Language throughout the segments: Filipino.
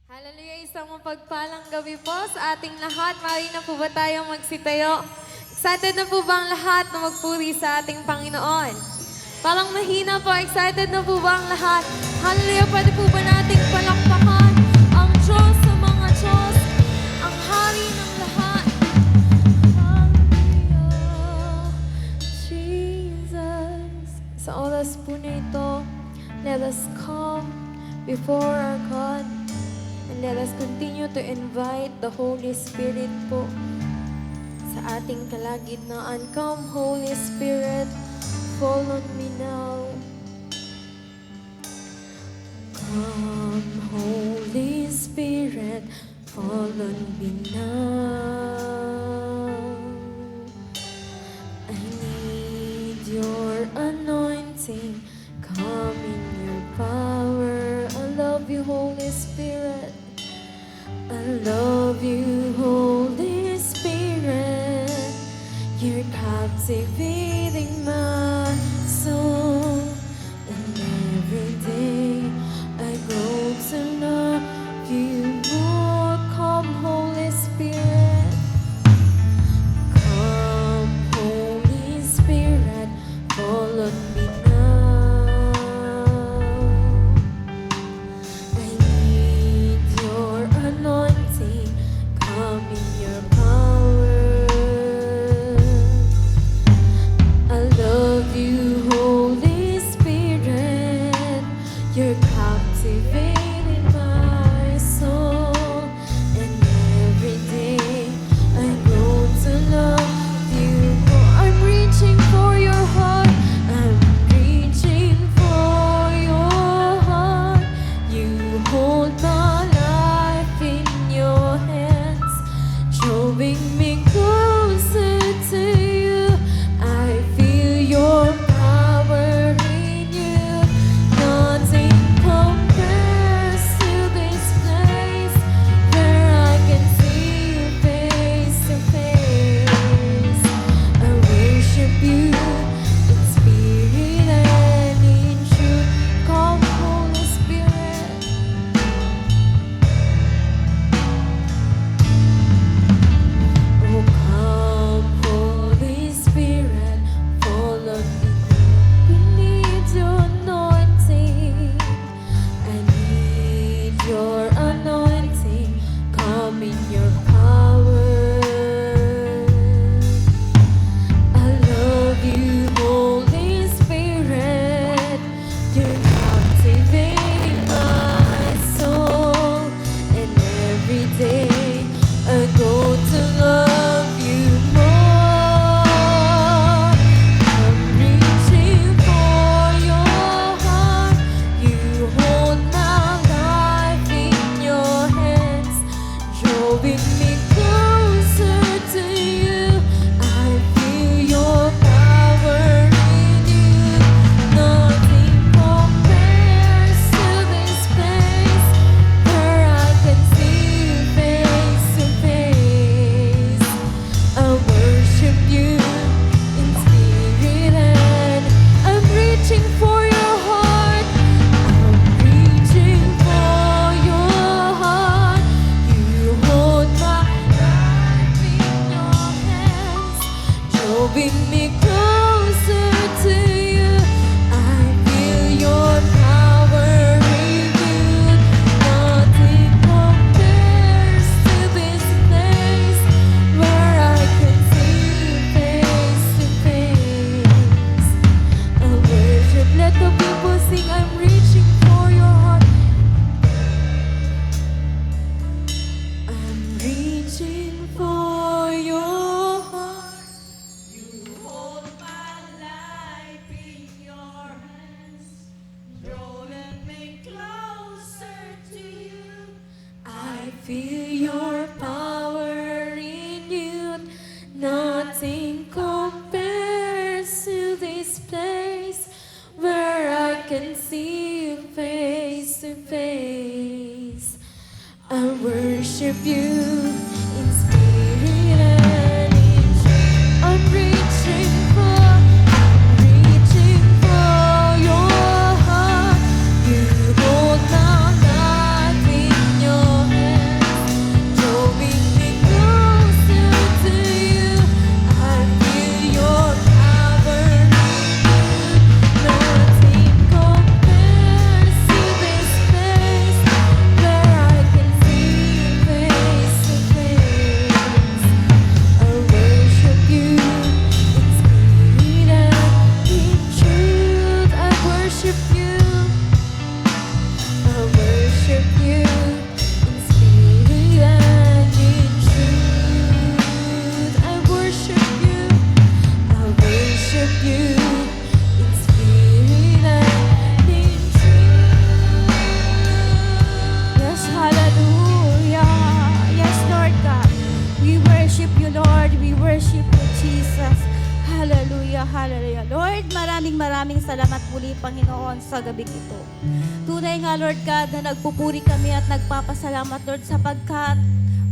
Hallelujah, isang mapagpalang gabi po sa ating lahat. Maaari na po ba tayong magsitayo? Excited na po ba ang lahat na magpuri sa ating Panginoon? Parang mahina po, excited na po ba ang lahat? Hallelujah, pwede po ba nating palakpakan ang Diyos sa mga Diyos, ang Hari ng lahat? Hallelujah, Jesus. Sa oras po na ito, let us come before our God. And let us continue to invite the Holy Spirit po sa ating kalagitnaan. Come, Holy Spirit, fall on me now. Come, Holy Spirit, fall on me now. I need your anointing. Come in your power. I love you, Holy Spirit. I love you, Holy Spirit. You're captivating my soul. And every day I grow to love you more. Come, Holy Spirit. Come, Holy Spirit, fall on me now. I need your anointing. Come in your power. I love you, Holy Spirit. You're captivating my soul. And every day I grow to love you more. I'm reaching for your heart. I'm reaching for your heart. You hold my life in your hands, drawing me closer to you. I feel your power in you. Nothing compares to this place where I can see you face to face. I worship you in spirit and in truth. Come, Holy Spirit. Oh, come, Holy Spirit, fall on me. We need your anointing. I need your anointing. Come in your power. I love you, Holy Spirit. You're captivating my soul. And every day I go to love you more. I'm reaching for your heart. You hold my life in your hands, drawing me closer to you. I feel your power in you. Nothing compares to this place where I can see you face to face. I worship you in spirit and I'm reaching for your heart. I'm reaching for your heart. You hold my life in your hands, drawing me closer to you. I feel your power in you. Nothing compares to this place where I can see you face to face. I worship, let the people sing. I'm reaching for your heart. I'm reaching for your heart. You hold my life in your hands, drawing me closer to you. I feel your power in you. Nothing compares to this place where I can see you face to face. I worship you in spirit and in truth. I'm reaching for your heart. You hold my life in your Hallelujah, hallelujah. Lord, maraming salamat muli, Panginoon, sa gabing ito. Tunay nga, Lord God, na nagpupuri kami at nagpapasalamat, Lord, sapagkat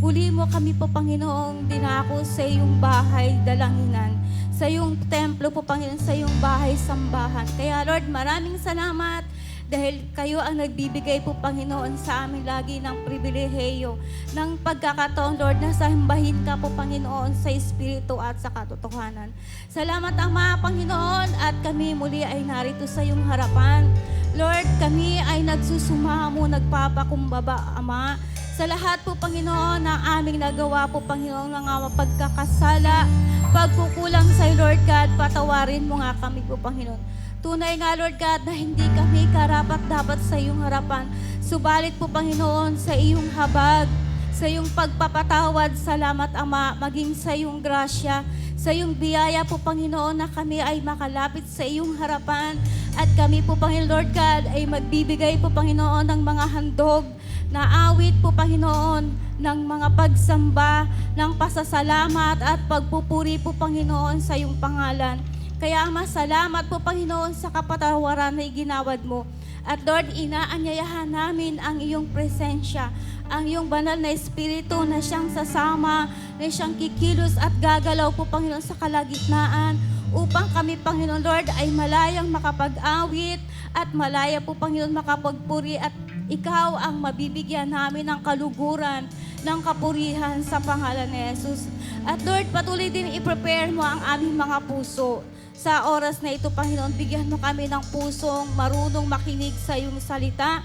muli mo kami po, Panginoong, dinako sa iyong bahay dalanginan, sa iyong templo po, Panginoon, sa iyong bahay sambahan. Kaya, Lord, maraming salamat dahil kayo ang nagbibigay po, Panginoon, sa amin lagi ng pribilehiyo, ng pagkakataon, Lord, na sambahin ka po, Panginoon, sa Espiritu at sa katotohanan. Salamat, Ama, Panginoon, at kami muli ay narito sa iyong harapan. Lord, kami ay nagsusumamo, nagpapakumbaba, Ama, sa lahat po, Panginoon, na aming nagawa po, Panginoon, ng pagkakasala, pagkukulang sa Lord God, patawarin mo nga kami po, Panginoon. Tunay nga, Lord God, na hindi kami karapat-dapat sa iyong harapan. Subalit po, Panginoon, sa iyong habag, sa iyong pagpapatawad, salamat, Ama, maging sa iyong grasya, sa iyong biyaya po, Panginoon, na kami ay makalapit sa iyong harapan. At kami po, Panginoon, Lord God, ay magbibigay po, Panginoon, ng mga handog na awit po, Panginoon, ng mga pagsamba, ng pasasalamat at pagpupuri po, Panginoon, sa iyong pangalan. Kaya, Ama, salamat po, Panginoon, sa kapatawaran na iginawad mo. At Lord, inaanyayahan namin ang iyong presensya, ang iyong banal na Espiritu na siyang sasama, na siyang kikilos at gagalaw po, Panginoon, sa kalagitnaan, upang kami, Panginoon Lord, ay malayang makapag-awit at malaya po, Panginoon, makapagpuri at ikaw ang mabibigyan namin ng kaluguran, ng kapurihan sa pangalan ni Jesus. At Lord, patuloy din i-prepare mo ang aming mga puso. Sa oras na ito, Panginoon, bigyan mo kami ng pusong marunong makinig sa iyong salita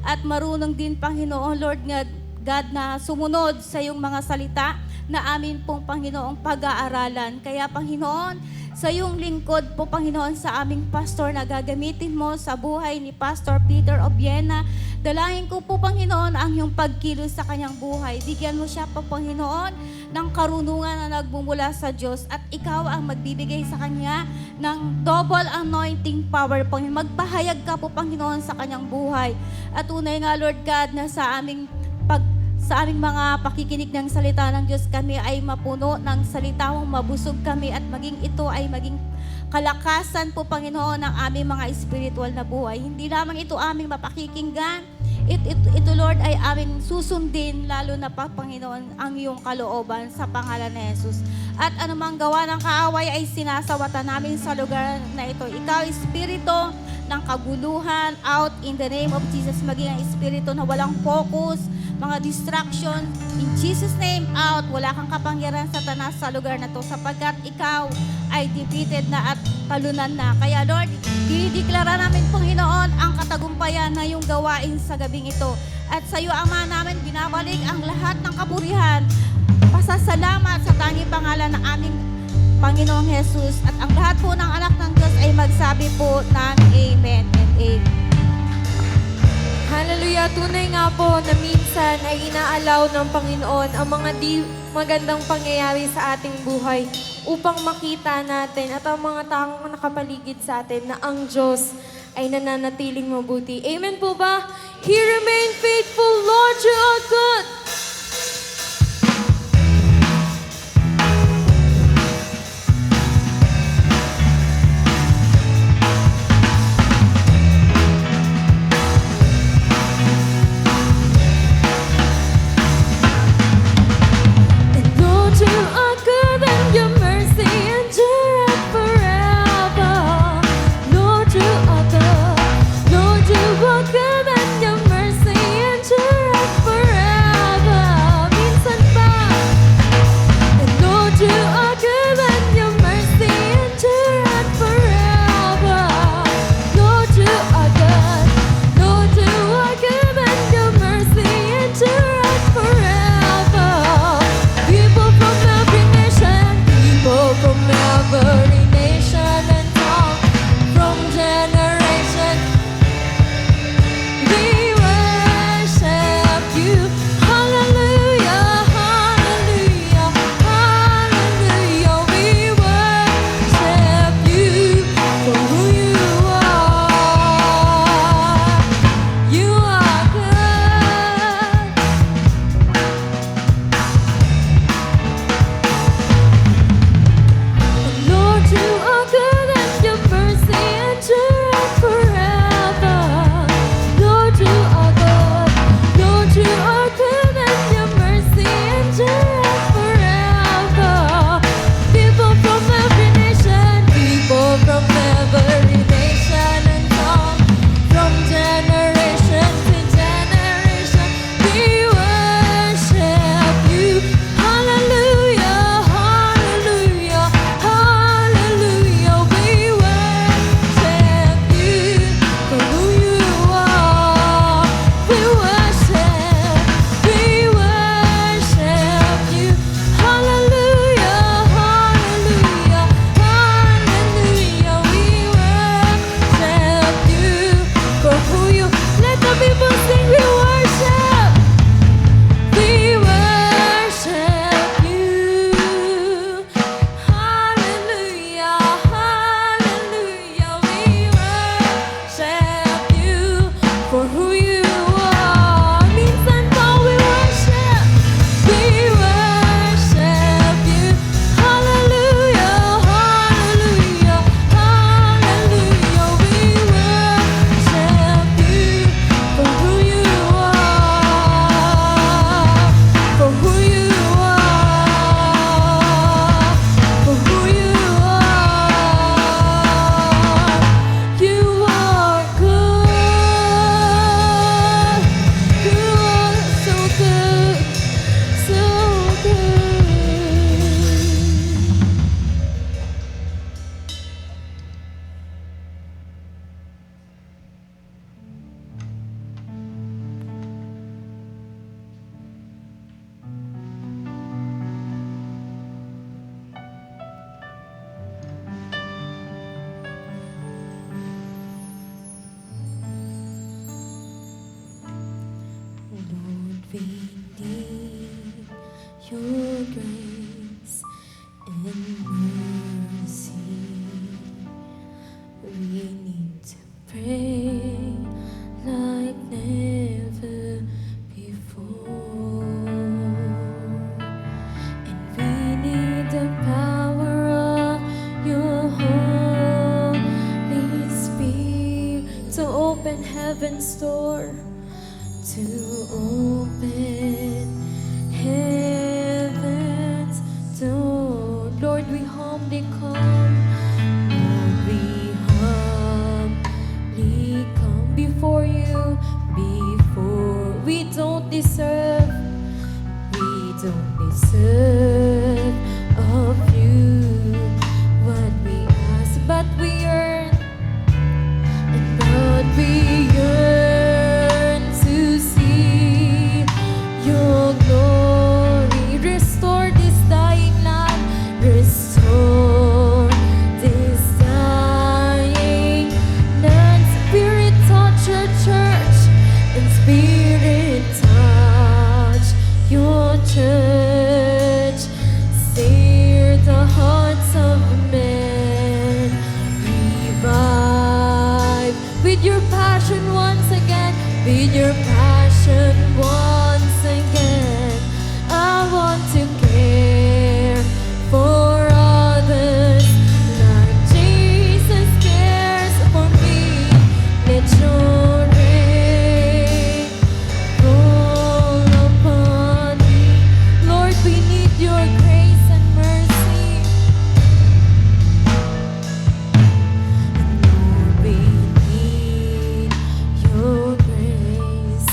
at marunong din, Panginoon, Lord God, na sumunod sa iyong mga salita na amin pong, Panginoong, pag-aaralan. Kaya, Panginoon, sa iyong lingkod po, Panginoon, sa aming pastor na gagamitin mo sa buhay ni Pastor Peter Obiena, dalangin ko po, Panginoon, ang iyong pagkilos sa kanyang buhay. Bigyan mo siya po, Panginoon, ng karunungan na nagmumula sa Diyos at ikaw ang magbibigay sa kanya ng double anointing power, Panginoon. Magpahayag ka po, Panginoon, sa kanyang buhay. At tunay nga, Lord God, na sa aming mga pakikinig ng salita ng Diyos, kami ay mapuno ng salita mong, mabusog kami at maging ito ay maging kalakasan po, Panginoon, ng aming mga spiritual na buhay. Hindi lamang ito aming mapakikinggan, ito Lord ay aming susundin, lalo na pa, Panginoon, ang iyong kalooban sa pangalan ni Jesus. At anumang gawa ng kaaway ay sinasawatan namin sa lugar na ito. Ikaw, Espiritu ng kaguluhan, out in the name of Jesus, maging ang Espiritu na walang focus, mga distraction, in Jesus' name, out. Wala kang kapangyarihan, Satanas, sa lugar na to, sapagkat ikaw ay defeated na at talunan na. Kaya Lord, dinideklara namin, Panginoon, ang katagumpayan na yung gawain sa gabing ito. At sa iyo, Ama namin, binabalik ang lahat ng kapurihan, pasasalamat sa tanging pangalan ng aming Panginoong Jesus. At ang lahat po ng anak ng Diyos ay magsabi po ng Amen and Amen. Hallelujah! Tunay nga po na minsan ay inaalaw ng Panginoon ang mga di magandang pangyayari sa ating buhay upang makita natin at ang mga taong nakapaligid sa atin na ang Diyos ay nananatiling mabuti. Amen po ba? He remain faithful, Lord, you are good. Forever. we need your grace and mercy. We need to pray like never before. And we need the power of your Holy Spirit to open heaven's door, to open heaven's door. Lord, we humbly come. Lord, we humbly come before you, before we don't deserve of you what we ask, but we earn, and Lord, we yearn to see your glory. Restore this dying land, restore this dying land. Spirit, touch your church, and Spirit, touch your church. Sear the hearts of men. Revive with your passion once again, with your passion once again. I want to care for others like Jesus cares for me. Let your rain fall upon me. Lord, we need your grace and mercy. Lord, we need your grace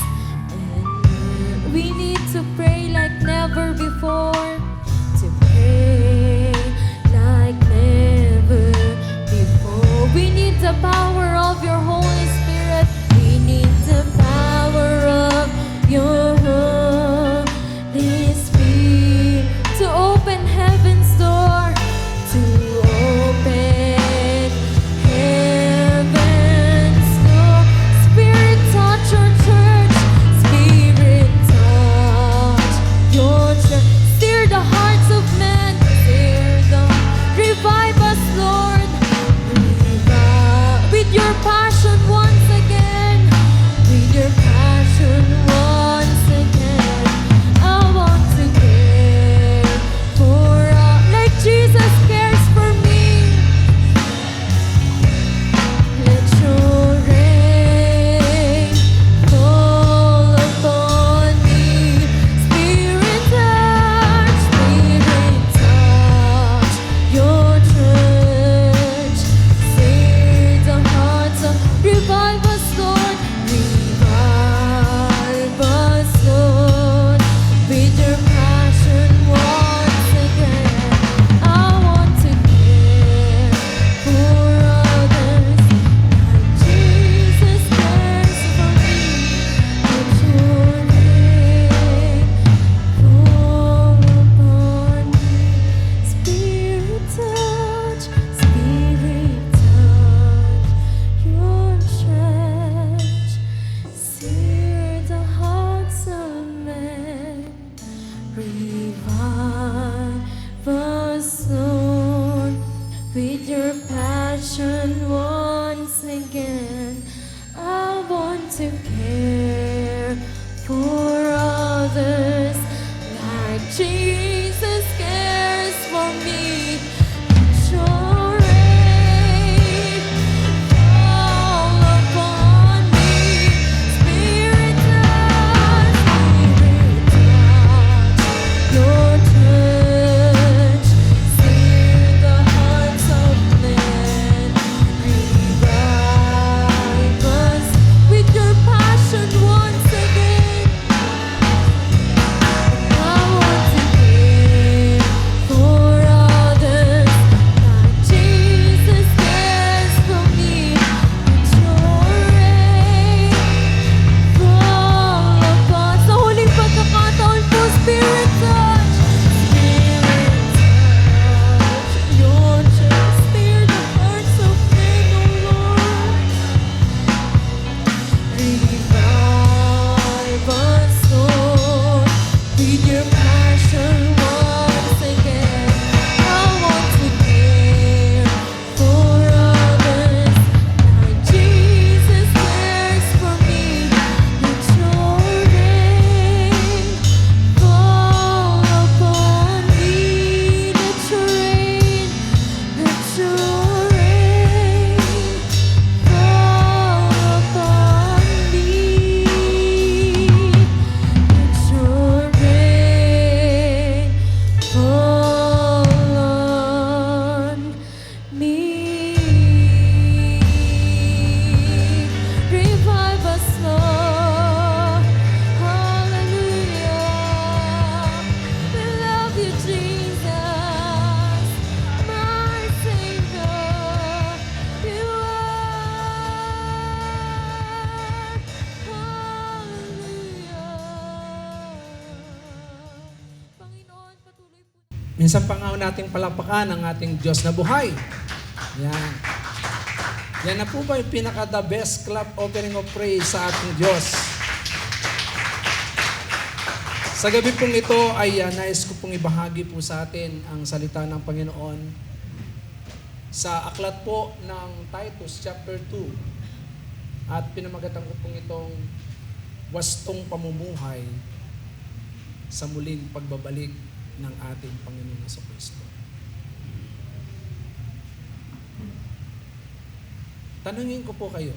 and mercy. We need to pray like never before. To pray like never before. We need the power of your Holy Spirit. We need the power of your Holy Spirit to open heaven's door, to open heaven's door. Spirit, touch your church. Spirit, touch your church. Stir the hearts of men. Revive us, Lord. Revive with your passion once again. With your passion once again. I want to care for like Jesus cares for me. Let your rain fall upon me. Spirit, touch your church. Stir the hearts of, revive us, Lord. Revive us, Lord. With your passion once again. I want to care for others like Jesus cares for me. Let your rain fall upon me. Spirit, touch your church. Sear the hearts of men. Revive us, Lord, with your passion once again. I want to care for others like Jesus cares for me. Let your rain fall upon me. Spirit, touch your church. Sear the hearts of men. Revive us with your passion once again. I want to Minsan pa nga nating palapakan ang ating Diyos na buhay. Yan. Yan na po ba yung pinaka-the best clap offering of praise sa ating Diyos? Sa gabi pong ito ay nais ko pong ibahagi po sa atin ang salita ng Panginoon sa aklat po ng Titus chapter 2. At pinamagatan ko pong itong wastong pamumuhay sa muling pagbabalik ng ating Panginoon Jesucristo. Tanungin ko po kayo,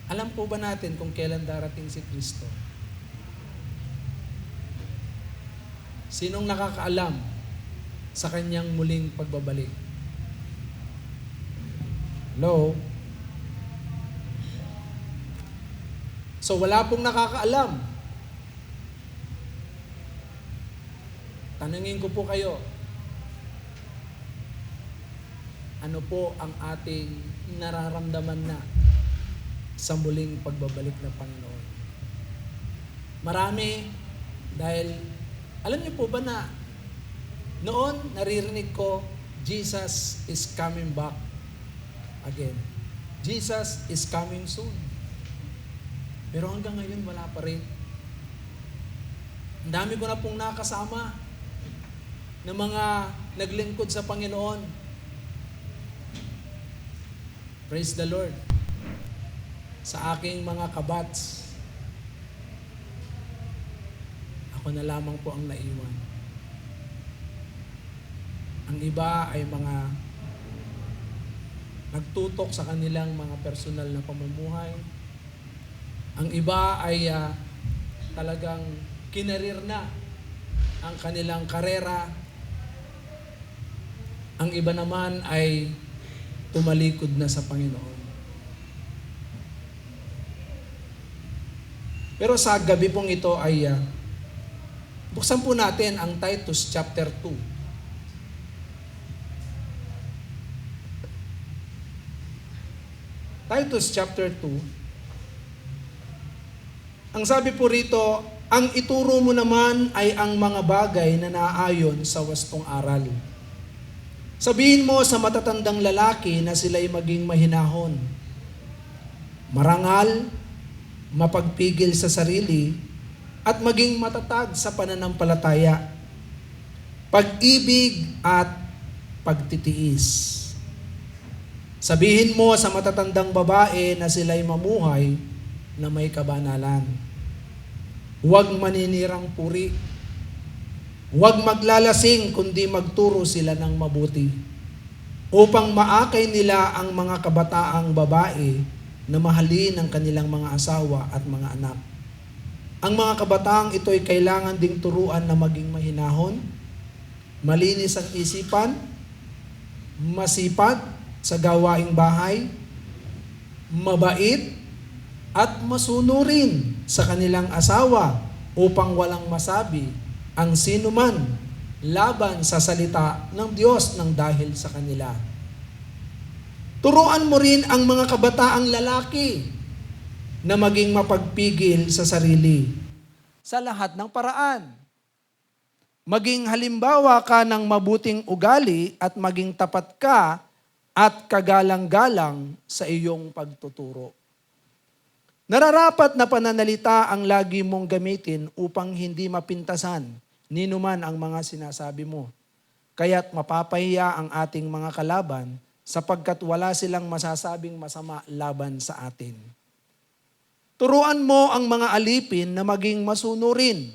alam po ba natin kung kailan darating si Kristo? Sinong nakakaalam sa kanyang muling pagbabalik? Hello? So wala pong nakakaalam. Tanungin ko po kayo, ano po ang ating nararamdaman na sa muling pagbabalik ng Panginoon? Marami dahil, alam niyo po ba na noon naririnig ko, Jesus is coming back again. Jesus is coming soon. Pero hanggang ngayon wala pa rin. Ang dami ko na pong nakasama ng mga naglingkod sa Panginoon. Praise the Lord. Sa aking mga kabats, ako na lamang po ang naiwan. Ang iba ay mga nagtutok sa kanilang mga personal na pamumuhay. Ang iba ay talagang kinarir na ang kanilang karera. Ang iba naman ay tumalikod na sa Panginoon. Pero sa gabi pong ito ay buksan po natin ang Titus chapter 2. Titus chapter 2. Ang sabi po rito, ang ituro mo naman ay ang mga bagay na naayon sa wastong aral. Sabihin mo sa matatandang lalaki na sila'y maging mahinahon, marangal, mapagpigil sa sarili, at maging matatag sa pananampalataya, pag-ibig at pagtitiis. Sabihin mo sa matatandang babae na sila'y mamuhay na may kabanalan. Huwag maninirang puri. Huwag maglalasing kundi magturo sila ng mabuti upang maakay nila ang mga kabataang babae na mahalin ang kanilang mga asawa at mga anak. Ang mga kabataang ito ay kailangan ding turuan na maging mahinahon, malinis ang isipan, masipag sa gawaing bahay, mabait at masunurin sa kanilang asawa upang walang masabi ang sinuman laban sa salita ng Diyos ng dahil sa kanila. Turuan mo rin ang mga kabataang lalaki na maging mapagpigil sa sarili sa lahat ng paraan. Maging halimbawa ka ng mabuting ugali at maging tapat ka at kagalang-galang sa iyong pagtuturo. Nararapat na pananalita ang lagi mong gamitin upang hindi mapintasan ninuman ang mga sinasabi mo. Kaya't mapapahiya ang ating mga kalaban sapagkat wala silang masasabing masama laban sa atin. Turuan mo ang mga alipin na maging masunurin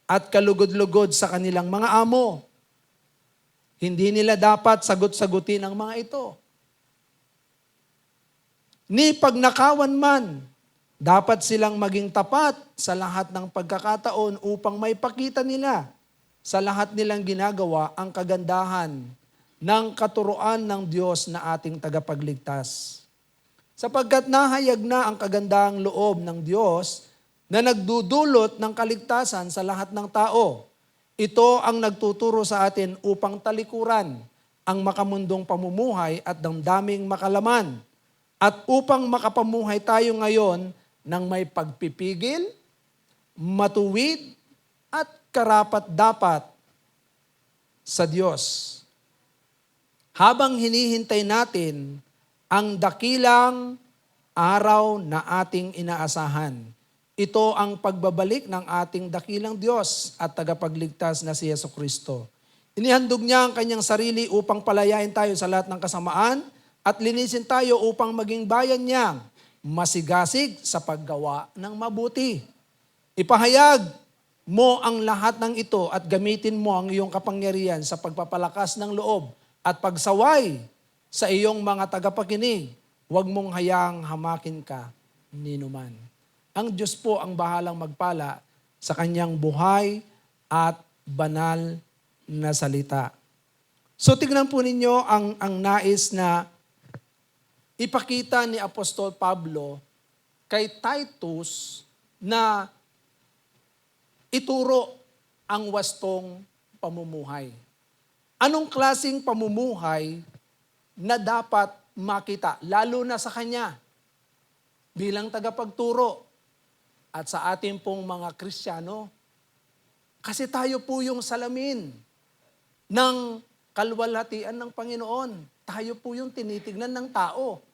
at kalugod-lugod sa kanilang mga amo. Hindi nila dapat sagot-sagutin ang mga ito. Ni pagnakawan man, dapat silang maging tapat sa lahat ng pagkakataon upang maipakita nila sa lahat nilang ginagawa ang kagandahan ng katuruan ng Diyos na ating tagapagligtas. Sapagkat nahayag na ang kagandahang loob ng Diyos na nagdudulot ng kaligtasan sa lahat ng tao. Ito ang nagtuturo sa atin upang talikuran ang makamundong pamumuhay at damdaming makalaman at upang makapamuhay tayo ngayon ng may pagpipigil, matuwid, at karapat-dapat sa Diyos. Habang hinihintay natin ang dakilang araw na ating inaasahan. Ito ang pagbabalik ng ating dakilang Diyos at tagapagligtas na si Jesucristo. Inihandog niya ang kanyang sarili upang palayain tayo sa lahat ng kasamaan at linisin tayo upang maging bayan niyang masigasig sa paggawa ng mabuti. Ipahayag mo ang lahat ng ito at gamitin mo ang iyong kapangyarihan sa pagpapalakas ng loob at pagsaway sa iyong mga tagapakinig. Huwag mong hayaang hamakin ka ninuman. Ang Diyos po ang bahalang magpala sa kanyang buhay at banal na salita. So tignan po ninyo ang nais na ipakita ni Apostol Pablo kay Titus na ituro ang wastong pamumuhay. Anong klaseng pamumuhay na dapat makita, lalo na sa kanya bilang tagapagturo at sa ating pong mga Kristiyano? Kasi tayo po yung salamin ng kalwalhatian ng Panginoon. Tayo po yung tinitignan ng tao.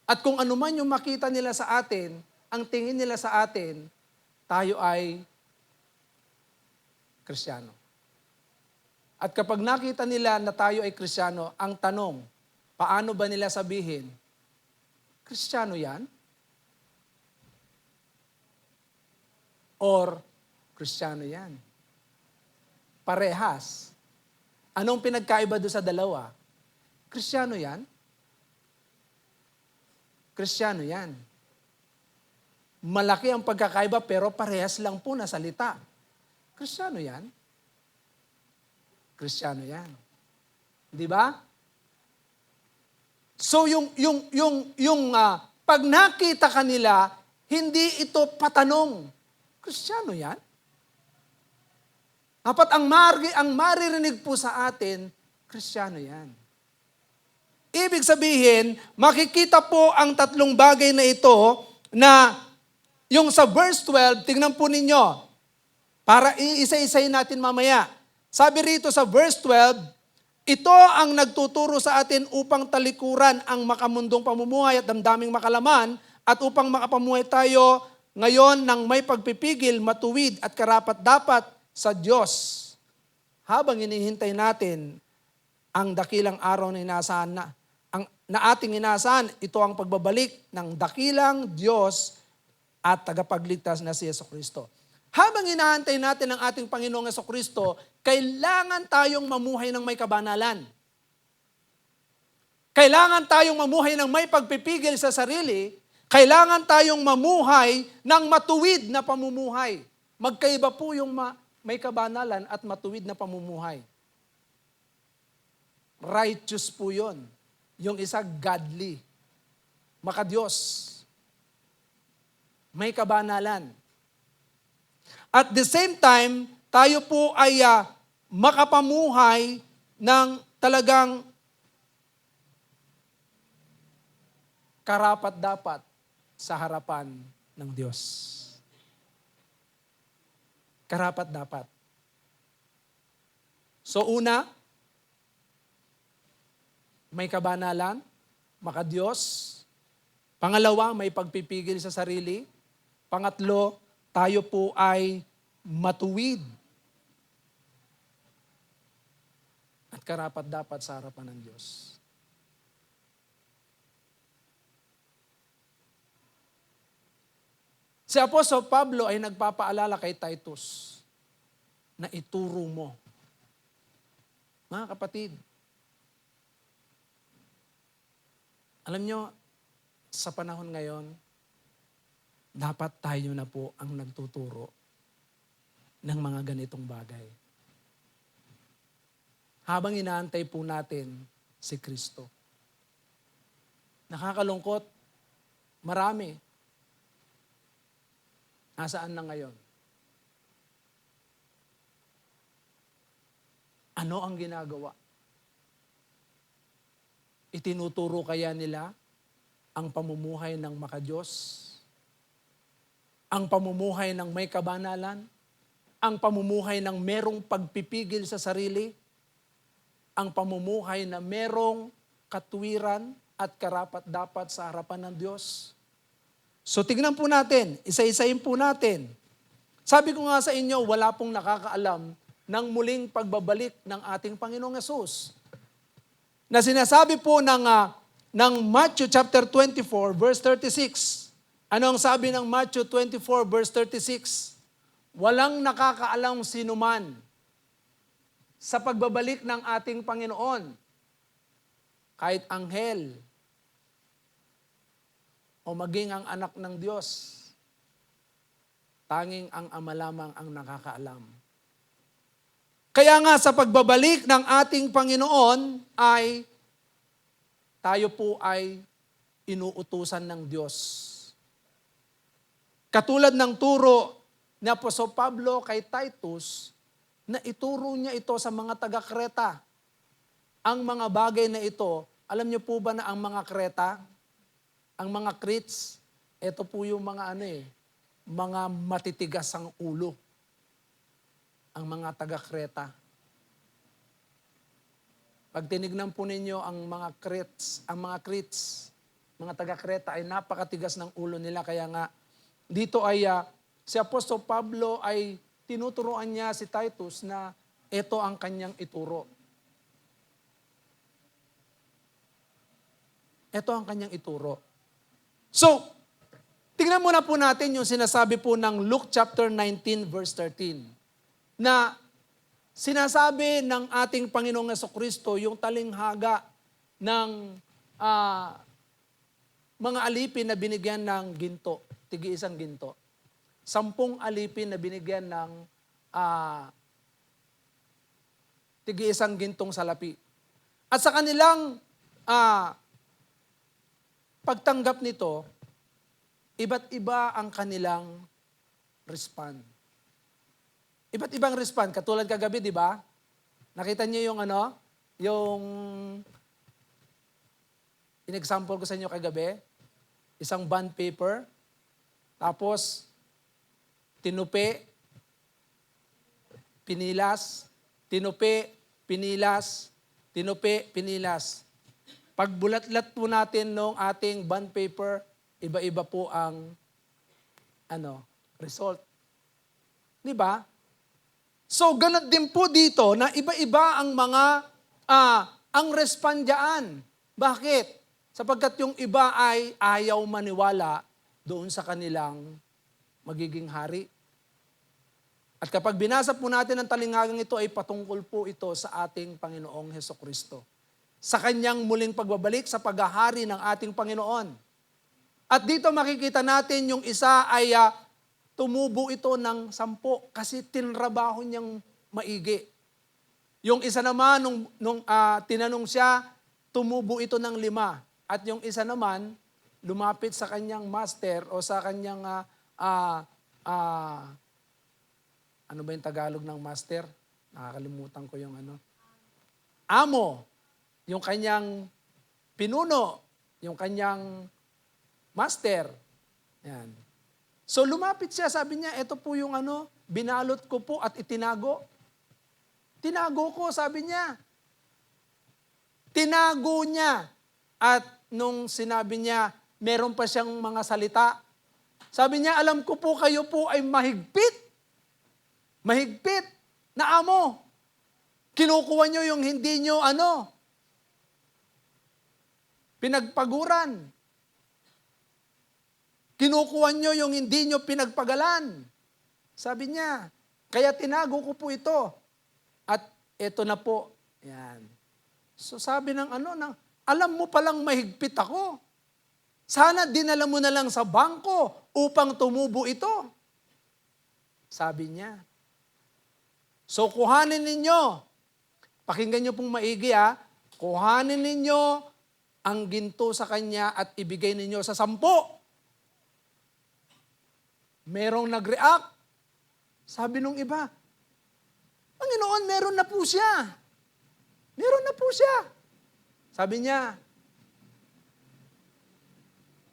At kung ano man yung makita nila sa atin, ang tingin nila sa atin, tayo ay Kristiyano. At kapag nakita nila na tayo ay Kristiyano, ang tanong, paano ba nila sabihin, Kristiyano yan? Or, Kristiyano yan? Parehas. Anong pinagkaiba doon sa dalawa? Kristiyano yan? Kristiyano yan. Malaki ang pagkakaiba pero parehas lang po na salita. Kristiyano yan? Kristiyano yan. Di ba? So pag nakita kanila, hindi ito patanong. Kristiyano yan? Dapat ang maririnig po sa atin, Kristiyano yan. Ibig sabihin, makikita po ang tatlong bagay na ito na yung sa verse 12, tingnan po ninyo, para iisa-isahin natin mamaya. Sabi rito sa verse 12, ito ang nagtuturo sa atin upang talikuran ang makamundong pamumuhay at damdaming makalaman at upang makapamuhay tayo ngayon ng may pagpipigil, matuwid at karapat-dapat sa Diyos. Habang hinihintay natin ang dakilang araw na inaasahan na ating inaasahan, ito ang pagbabalik ng dakilang Diyos at tagapagligtas na si Jesucristo. Habang hinahantay natin ang ating Panginoong Jesucristo, kailangan tayong mamuhay ng may kabanalan. Kailangan tayong mamuhay ng may pagpipigil sa sarili. Kailangan tayong mamuhay ng matuwid na pamumuhay. Magkaiba po yung may kabanalan at matuwid na pamumuhay. Righteous po yun. Yung isa, godly. Makadiyos. May kabanalan. At the same time, tayo po ay makapamuhay ng talagang karapat-dapat sa harapan ng Diyos. Karapat-dapat. So una, may kabanalan, makadiyos. Pangalawa, may pagpipigil sa sarili. Pangatlo, tayo po ay matuwid at karapat-dapat sa harapan ng Diyos. Si Apostol Pablo ay nagpapaalala kay Titus na ituro mo. Mga kapatid, alam nyo, sa panahon ngayon, dapat tayo na po ang nagtuturo ng mga ganitong bagay. Habang inaantay po natin si Kristo. Nakakalungkot, marami. Nasaan na ngayon? Ano ang ginagawa? Itinuturo kaya nila ang pamumuhay ng makadiyos? Ang pamumuhay ng may kabanalan? ang pamumuhay ng merong pagpipigil sa sarili, ang pamumuhay na merong katuwiran at karapat-dapat sa harapan ng Diyos. So tignan po natin, isa-isahin po natin. Sabi ko nga sa inyo, wala pong nakakaalam ng muling pagbabalik ng ating Panginoong Hesus. Na sinasabi po ng Matthew chapter 24 verse 36. Ano ang sabi ng Matthew 24 verse 36? Walang nakakaalam sinuman sa pagbabalik ng ating Panginoon. Kahit anghel o maging ang anak ng Diyos. Tanging ang Ama lamang ang nakakaalam. Kaya nga sa pagbabalik ng ating Panginoon ay tayo po ay inuutusan ng Diyos. Katulad ng turo ni Apostol Pablo kay Titus, na ituro niya ito sa mga taga-Kreta. Ang mga bagay na ito, alam niyo po ba na ang mga Kreta, ang mga Crits, ito po yung mga mga matitigas ang ulo. Ang mga taga-Kreta. Pag tinignan po ninyo ang mga Crits, mga taga-Kreta ay napakatigas ng ulo nila. Kaya nga, dito ay si Apostol Pablo ay tinuturuan niya si Titus na ito ang kanyang ituro. Ito ang kanyang ituro. So, tingnan muna po natin yung sinasabi po ng Luke chapter 19 verse 13 na sinasabi ng ating Panginoong Jesucristo yung talinghaga ng mga alipin na binigyan ng ginto, tigi-isang ginto. 10 alipin na binigyan ng tigi-isang gintong salapi. At sa kanilang pagtanggap nito, iba't iba ang kanilang respond. Iba't ibang respond. Katulad kagabi, di ba? Nakita niyo yung yung in-example ko sa inyo kagabi, isang bond paper, tapos tinupi, pinilas, tinupi, pinilas, tinupi, pinilas. Pagbulat-lat po natin nung ating bond paper, iba-iba po ang result. Di ba? So, ganun din po dito na iba-iba ang mga ang respondyaan. Bakit? Sapagkat yung iba ay ayaw maniwala doon sa kanilang magiging hari. At kapag binasa po natin ang talinghagang ito, ay patungkol po ito sa ating Panginoong Hesukristo. Sa kanyang muling pagbabalik sa paghahari ng ating Panginoon. At dito makikita natin yung isa ay tumubo ito ng 10 kasi tinrabaho niyang maigi. Yung isa naman, nung tinanong siya, tumubo ito ng 5. At yung isa naman, lumapit sa kanyang master o sa kanyang ano ba yung Tagalog ng master? Nakakalimutan ko yung amo. Yung kanyang pinuno. Yung kanyang master. Yan. So lumapit siya, sabi niya, ito po yung binalot ko po at itinago. Tinago ko, sabi niya. Tinago niya. At nung sinabi niya, meron pa siyang mga salita. Sabi niya, alam ko po kayo po ay mahigpit. Mahigpit na amo. Kinukuha nyo yung hindi nyo pinagpaguran. Kinukuha nyo yung hindi nyo pinagpagalan. Sabi niya, kaya tinago ko po ito. At ito na po. Yan. So sabi ng alam mo palang mahigpit ako. Sana dinala mo na lang sa bangko upang tumubo ito. Sabi niya. So kuhanin ninyo. Pakinggan nyo pong maigi kuhanin ninyo ang ginto sa kanya at ibigay ninyo sa 10. Merong nag-react. Sabi nung iba, Panginoon, meron na po siya. Meron na po siya. Sabi niya,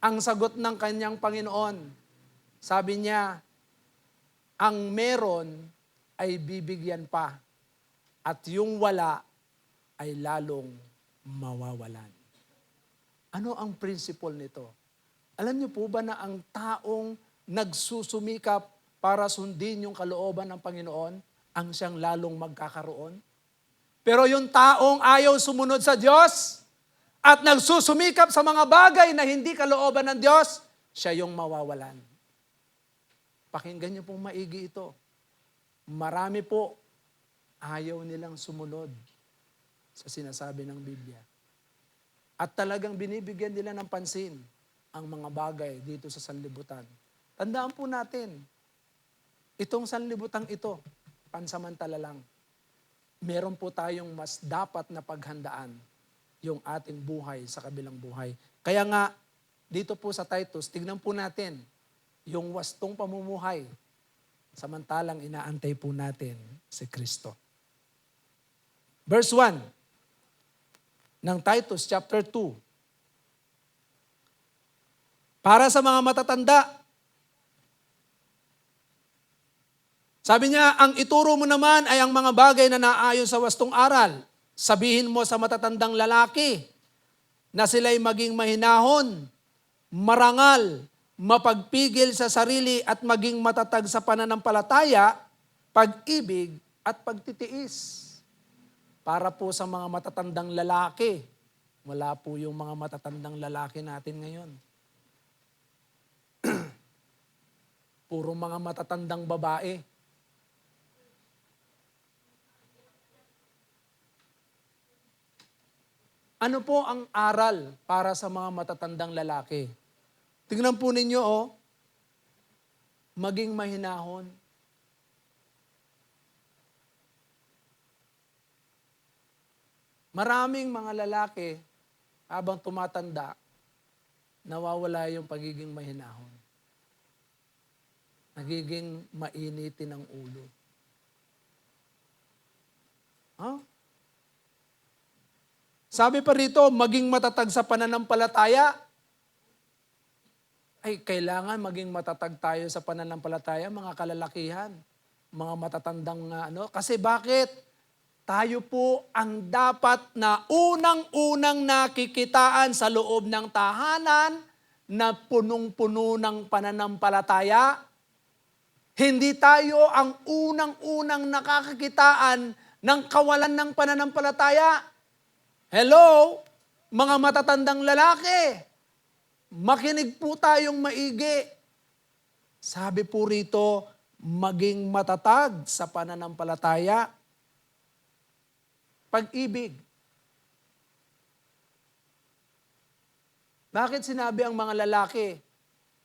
ang sagot ng kanyang Panginoon, sabi niya, ang meron ay bibigyan pa at yung wala ay lalong mawawalan. Ano ang principle nito? Alam niyo po ba na ang taong nagsusumikap para sundin yung kalooban ng Panginoon, ang siyang lalong magkakaroon? Pero yung taong ayaw sumunod sa Diyos at nagsusumikap sa mga bagay na hindi kalooban ng Diyos, siya yung mawawalan. Pakinggan niyo pong maigi ito. Marami po ayaw nilang sumunod sa sinasabi ng Biblia. At talagang binibigyan nila ng pansin ang mga bagay dito sa sanlibutan. Tandaan po natin, itong sanlibutang ito, pansamantala lang. Meron po tayong mas dapat na paghandaan yung ating buhay sa kabilang buhay. Kaya nga, dito po sa Titus, tignan po natin yung wastong pamumuhay. Samantalang inaantay po natin si Kristo. Verse 1 ng Titus chapter 2. Para sa mga matatanda, sabi niya, ang ituro mo naman ay ang mga bagay na naayon sa wastong aral. Sabihin mo sa matatandang lalaki na sila'y maging mahinahon, marangal, mapagpigil sa sarili at maging matatag sa pananampalataya, pag-ibig at pagtitiis. Para po sa mga matatandang lalaki, wala po yung mga matatandang lalaki natin ngayon. Puro mga matatandang babae. Ano po ang aral para sa mga matatandang lalaki? Tingnan po ninyo, maging mahinahon. Maraming mga lalaki, habang tumatanda, nawawala yung pagiging mahinahon. Nagiging mainitin ang ulo. Sabi pa rito, maging matatag sa pananampalataya. Ay, kailangan maging matatag tayo sa pananampalataya, mga kalalakihan, mga matatandang Kasi bakit? Tayo po ang dapat na unang-unang nakikitaan sa loob ng tahanan na punong-puno ng pananampalataya. Hindi tayo ang unang-unang nakakakitaan ng kawalan ng pananampalataya. Hello, mga matatandang lalaki, makinig po tayong maigi. Sabi po rito, maging matatag sa pananampalataya. Pag-ibig. Bakit sinabi ang mga lalaki,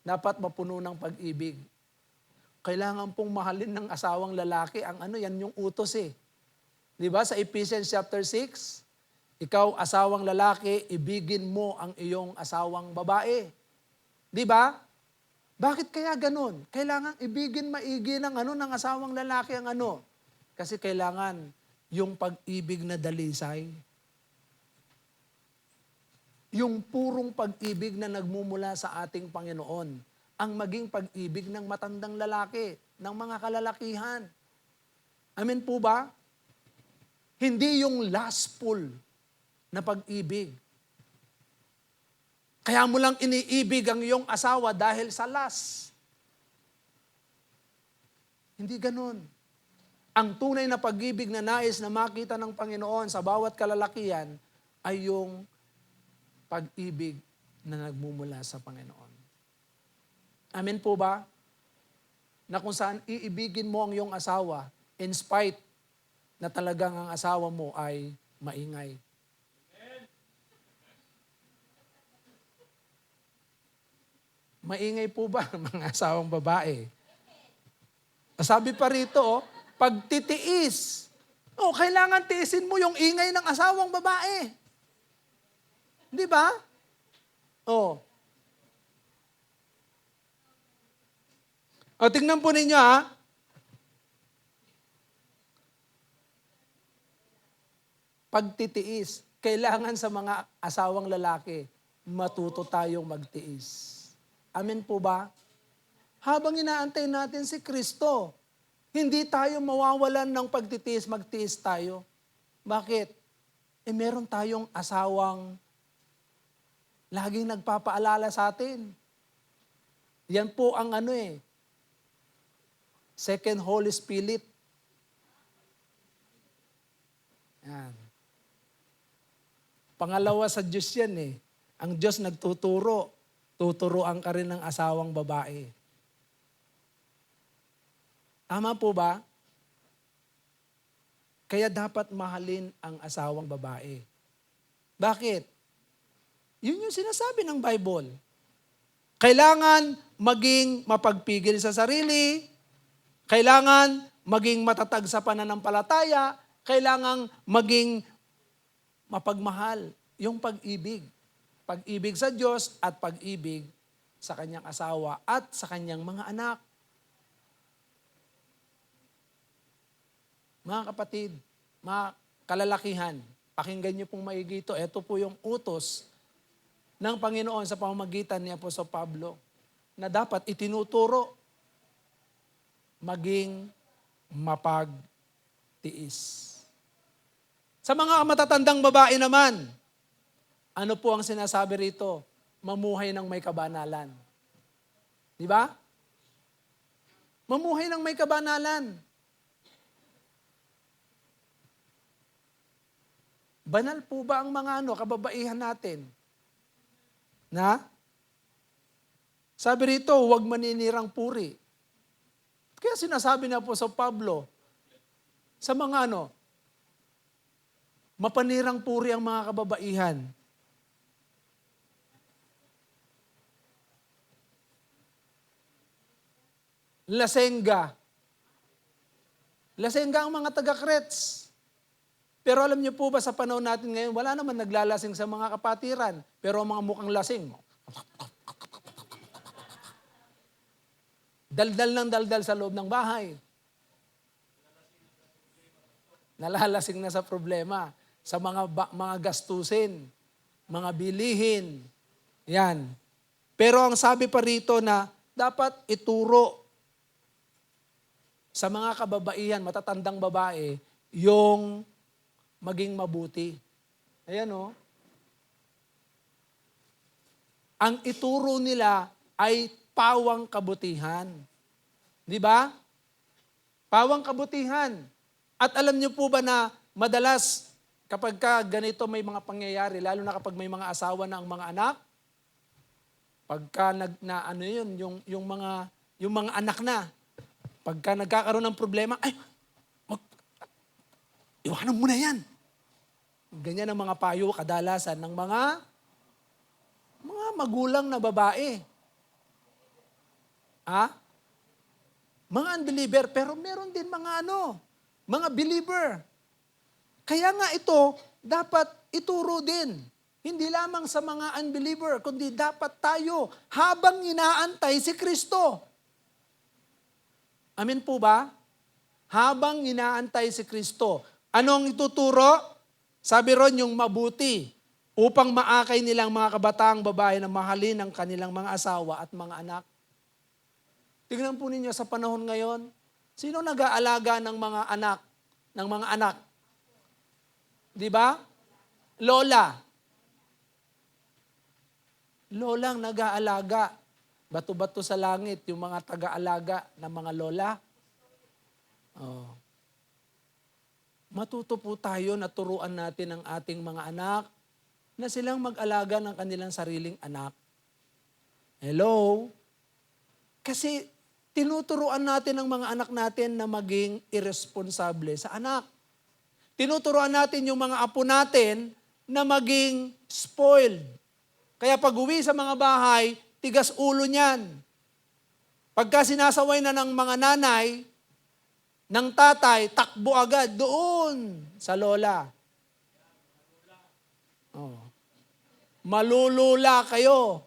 dapat mapuno ng pag-ibig? Kailangan pong mahalin ng asawang lalaki ang yan yung utos eh. Di ba sa Ephesians chapter 6? Ikaw, asawang lalaki, ibigin mo ang iyong asawang babae. Di ba? Bakit kaya ganun? Kailangan ibigin maigi ng ng asawang lalaki ang Kasi kailangan yung pag-ibig na dalisay. Yung purong pag-ibig na nagmumula sa ating Panginoon. Ang maging pag-ibig ng matandang lalaki, ng mga kalalakihan. Amen po ba? Hindi yung lustful na pag-ibig. Kaya mo lang iniibig ang iyong asawa dahil sa lust. Hindi ganun. Ang tunay na pag-ibig na nais na makita ng Panginoon sa bawat kalalakihan ay yung pag-ibig na nagmumula sa Panginoon. Amen po ba? Na kung saan iibigin mo ang iyong asawa in spite na talagang ang asawa mo ay maingay. Maingay po ba ang mga asawang babae? Sabi pa rito, pagtitiis. Kailangan tiisin mo yung ingay ng asawang babae. Di ba? Tingnan po ninyo Pagtitiis. Kailangan sa mga asawang lalaki, matuto tayong magtiis. Amen po ba? Habang inaantay natin si Kristo, Hindi tayo mawawalan ng pagtitiis, magtiis tayo. Bakit? Meron tayong asawang laging nagpapaalala sa atin. Yan po ang second Holy Spirit. Yan. Pangalawa sa Diyos yan. Ang Diyos nagtuturo. Tuturuan ka rin ng asawang babae. Tama po ba? Kaya dapat mahalin ang asawang babae. Bakit? Yun yung sinasabi ng Bible. Kailangan maging mapagpigil sa sarili, kailangan maging matatag sa pananampalataya, kailangan maging mapagmahal yung pag-ibig. Pag-ibig sa Diyos at pag-ibig sa kanyang asawa at sa kanyang mga anak. Mga kapatid, mga kalalakihan, pakinggan niyo pong maigi ito. Ito po yung utos ng Panginoon sa pamamagitan ni Apostol Pablo na dapat itinuturo maging mapagtiis. Sa mga matatandang babae naman, ano po ang sinasabi rito? Mamuhay ng may kabanalan. Di ba? Mamuhay ng may kabanalan. Banal po ba ang mga kababaihan natin? Na? Sabi rito, huwag maninirang puri. Kaya sinasabi na po sa Pablo, sa mga mapanirang puri ang mga kababaihan. Lasengga. Lasengga ang mga taga-Krets. Pero alam niyo po ba sa panahon natin ngayon, wala naman naglalasing sa mga kapatiran. Pero ang mga mukhang lasing, daldal ng daldal sa loob ng bahay. Nalalasing na sa problema, sa mga gastusin, mga bilihin. Yan. Pero ang sabi pa rito na dapat ituro sa mga kababaihan, matatandang babae, yung maging mabuti. Ayan Ang ituro nila ay pawang kabutihan. Di ba? Pawang kabutihan. At alam niyo po ba na madalas kapag ganito may mga pangyayari, lalo na kapag may mga asawa na ang mga anak, pagka yung mga anak na, pagka nagkakaroon ng problema, iwanan mo na yan. Ganyan ang mga payo kadalasan ng mga magulang na babae. Mga unbeliever, pero meron din mga mga believer. Kaya nga ito, dapat ituro din. Hindi lamang sa mga unbeliever, kundi dapat tayo habang inaantay si Kristo. Amen po ba? Habang inaantay si Kristo. Ano ang ituturo? Sabi ron yung mabuti upang maakay nilang mga kabataang babae na mahalin ang kanilang mga asawa at mga anak. Tingnan po ninyo sa panahon ngayon, sino nag-aalaga ng mga anak? Ng mga anak? Di ba? Lola. Lolang nag-aalaga. Bato-bato sa langit, yung mga taga-alaga ng mga lola. Matuto po tayo na turuan natin ang ating mga anak na silang mag-alaga ng kanilang sariling anak. Hello? Kasi tinuturuan natin ang mga anak natin na maging irresponsable sa anak. Tinuturuan natin yung mga apo natin na maging spoiled. Kaya pag uwi sa mga bahay, tigas ulo niyan. Pagka sinasaway na ng mga nanay, ng tatay, takbo agad doon sa lola. Malulula kayo.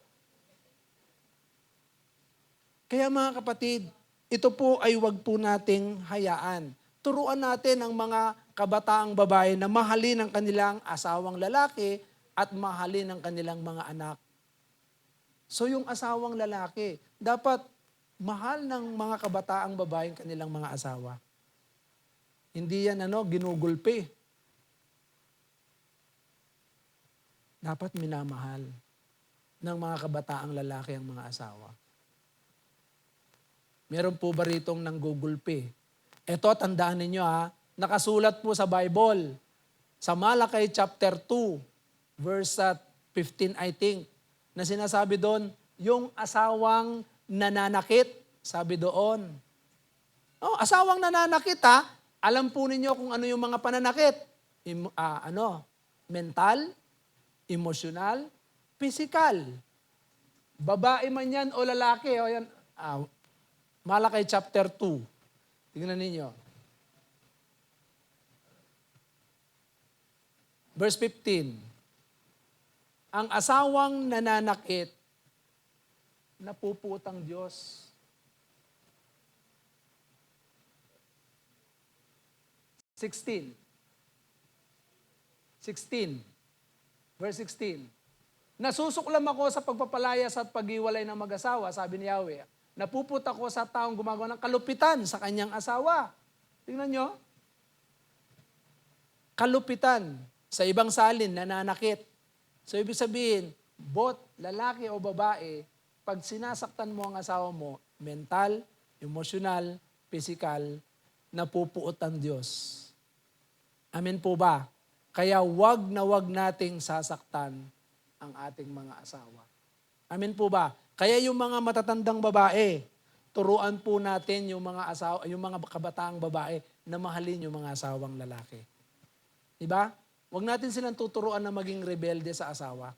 Kaya mga kapatid, ito po ay wag po nating hayaan. Turuan natin ang mga kabataang babae na mahalin ang kanilang asawang lalaki at mahalin ang kanilang mga anak. So yung asawang lalaki, dapat Mahal ng mga kabataang babaeng kanilang mga asawa. Hindi yan ginugulpi. Dapat minamahal ng mga kabataang lalaki ang mga asawa. Meron po ba ritong nanggugulpi? Ito, tandaan ninyo nakasulat po sa Bible. Sa Malakay chapter 2, verse 15 I think, na sinasabi doon, yung asawang nananakit, sabi doon. Asawang nananakit alam po ninyo kung ano yung mga pananakit. Mental, emosyonal, physical. Babae man yan o lalaki. Yan, Malakay chapter 2. Tingnan ninyo. Verse 15. Ang asawang nananakit, napuputang Diyos. 16. Verse 16. Nasusuklam ako sa pagpapalayas at paghiwalay ng mag-asawa, sabi ni Yahweh. Napuput ako sa taong gumagawa ng kalupitan sa kanyang asawa. Tingnan nyo. Kalupitan. Sa ibang salin, nananakit. So ibig sabihin, both lalaki o babae, pag sinasaktan mo ang asawa mo, mental, emosyonal, physical, napupuot ang Diyos. Amen po ba? Kaya wag na wag nating sasaktan ang ating mga asawa. Amen po ba? Kaya yung mga matatandang babae, turuan po natin yung mga asawa, yung mga kabataang babae na mahalin yung mga asawang lalaki. Diba? Huwag natin silang tuturuan na maging rebelde sa asawa.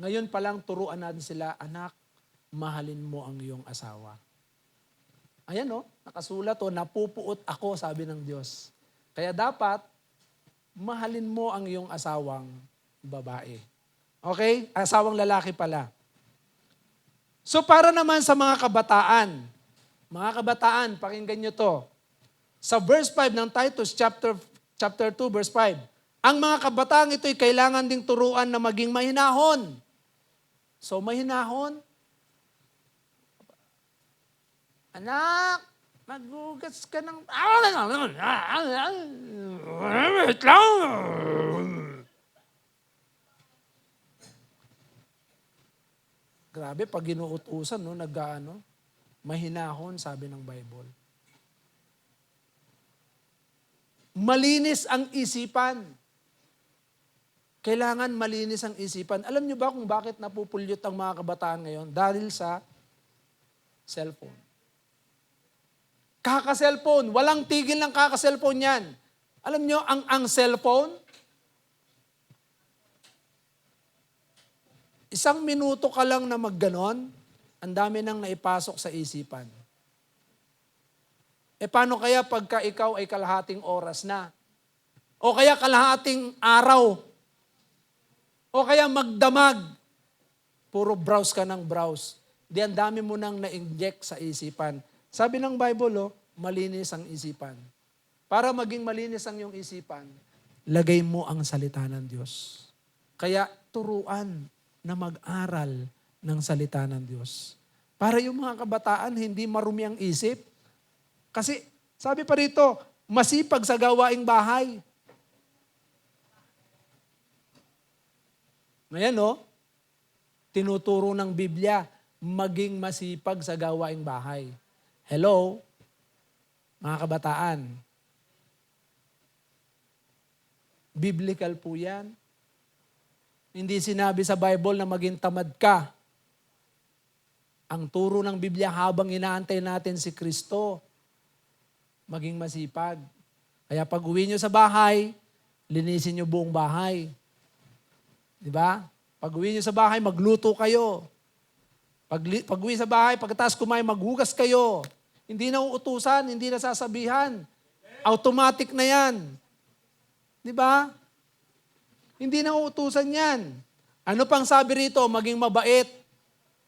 Ngayon pa lang turuan natin sila, anak, mahalin mo ang iyong asawa. Ayan nakasulat napupuot ako, sabi ng Diyos. Kaya dapat, mahalin mo ang iyong asawang babae. Okay? Asawang lalaki pala. So para naman sa mga kabataan, pakinggan nyo to. Sa verse 5 ng Titus, chapter 2, verse 5, ang mga kabataang ito'y kailangan ding turuan na maging mahinahon. So mahinahon, anak, maghugas ka ng... Wait lang! Grabe, pag ginuutusan, mahinahon, sabi ng Bible. Malinis ang isipan. Kailangan malinis ang isipan. Alam niyo ba kung bakit napupulyot ang mga kabataan ngayon? Dahil sa cellphone. Kaka-cellphone. Walang tigil ng kaka-cellphone yan. Alam niyo, ang cellphone, 1 minuto ka lang na magganon, ang dami nang naipasok sa isipan. Paano kaya pagka ikaw ay kalahating oras na? O kaya kalahating araw? O kaya magdamag? Puro browse ka ng browse. Di ang dami mo nang na-inject sa isipan. Sabi ng Bible, malinis ang isipan. Para maging malinis ang iyong isipan, lagay mo ang salita ng Diyos. Kaya turuan na mag-aral ng salita ng Diyos. Para yung mga kabataan, hindi marumi ang isip. Kasi, sabi pa rito, masipag sa gawaing bahay. Ngayon, tinuturo ng Biblia, maging masipag sa gawaing bahay. Hello, mga kabataan. Biblical po yan. Hindi sinabi sa Bible na maging tamad ka. Ang turo ng Biblia habang inaantay natin si Kristo, maging masipag. Kaya pag uwi nyo sa bahay, linisin nyo buong bahay. Di ba? Pag uwi nyo sa bahay, magluto kayo. Pag uwi sa bahay, pagkatapos kumain, maghugas kayo. Hindi na uutusan, hindi na sasabihan. Automatic na yan. Di ba? Hindi na uutusan yan. Ano pang sabi rito? Maging mabait.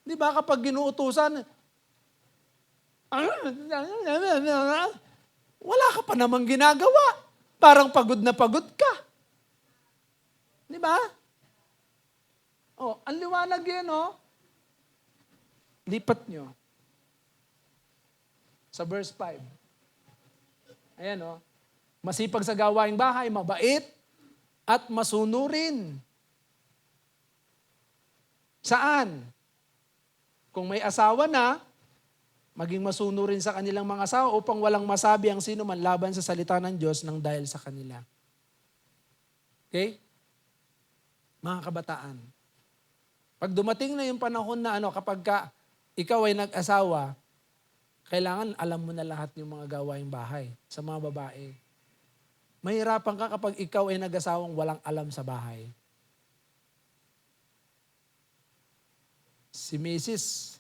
Di ba kapag ginuutusan, wala ka pa namang ginagawa. Parang pagod na pagod ka. Di ba? Ang liwanag yan, Lipat nyo. Sa verse 5. Ayan o. Masipag sa gawaing bahay, mabait, at masunurin. Saan? Kung may asawa na, maging masunurin sa kanilang mga asawa upang walang masabi ang sino man laban sa salita ng Diyos nang dahil sa kanila. Okay? Mga kabataan. Pag dumating na yung panahon na kapag ikaw ay nag-asawa, kailangan alam mo na lahat yung mga gawaing bahay sa mga babae. Mahirapan ka kapag ikaw ay nag-asawang walang alam sa bahay. Si Mrs.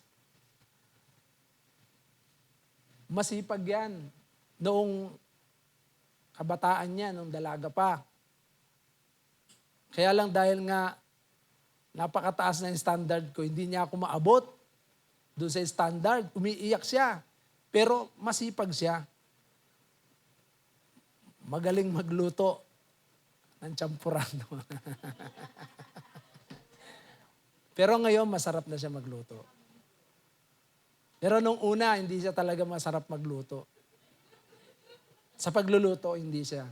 Masipag yan. Noong kabataan niya, noong dalaga pa. Kaya lang dahil nga napakataas na yung standard ko, hindi niya ako maabot doon sa standard. Umiiyak siya. Pero masipag siya. Magaling magluto ng champurado. Pero ngayon, masarap na siya magluto. Pero nung una, hindi siya talaga masarap magluto. Sa pagluluto, hindi siya.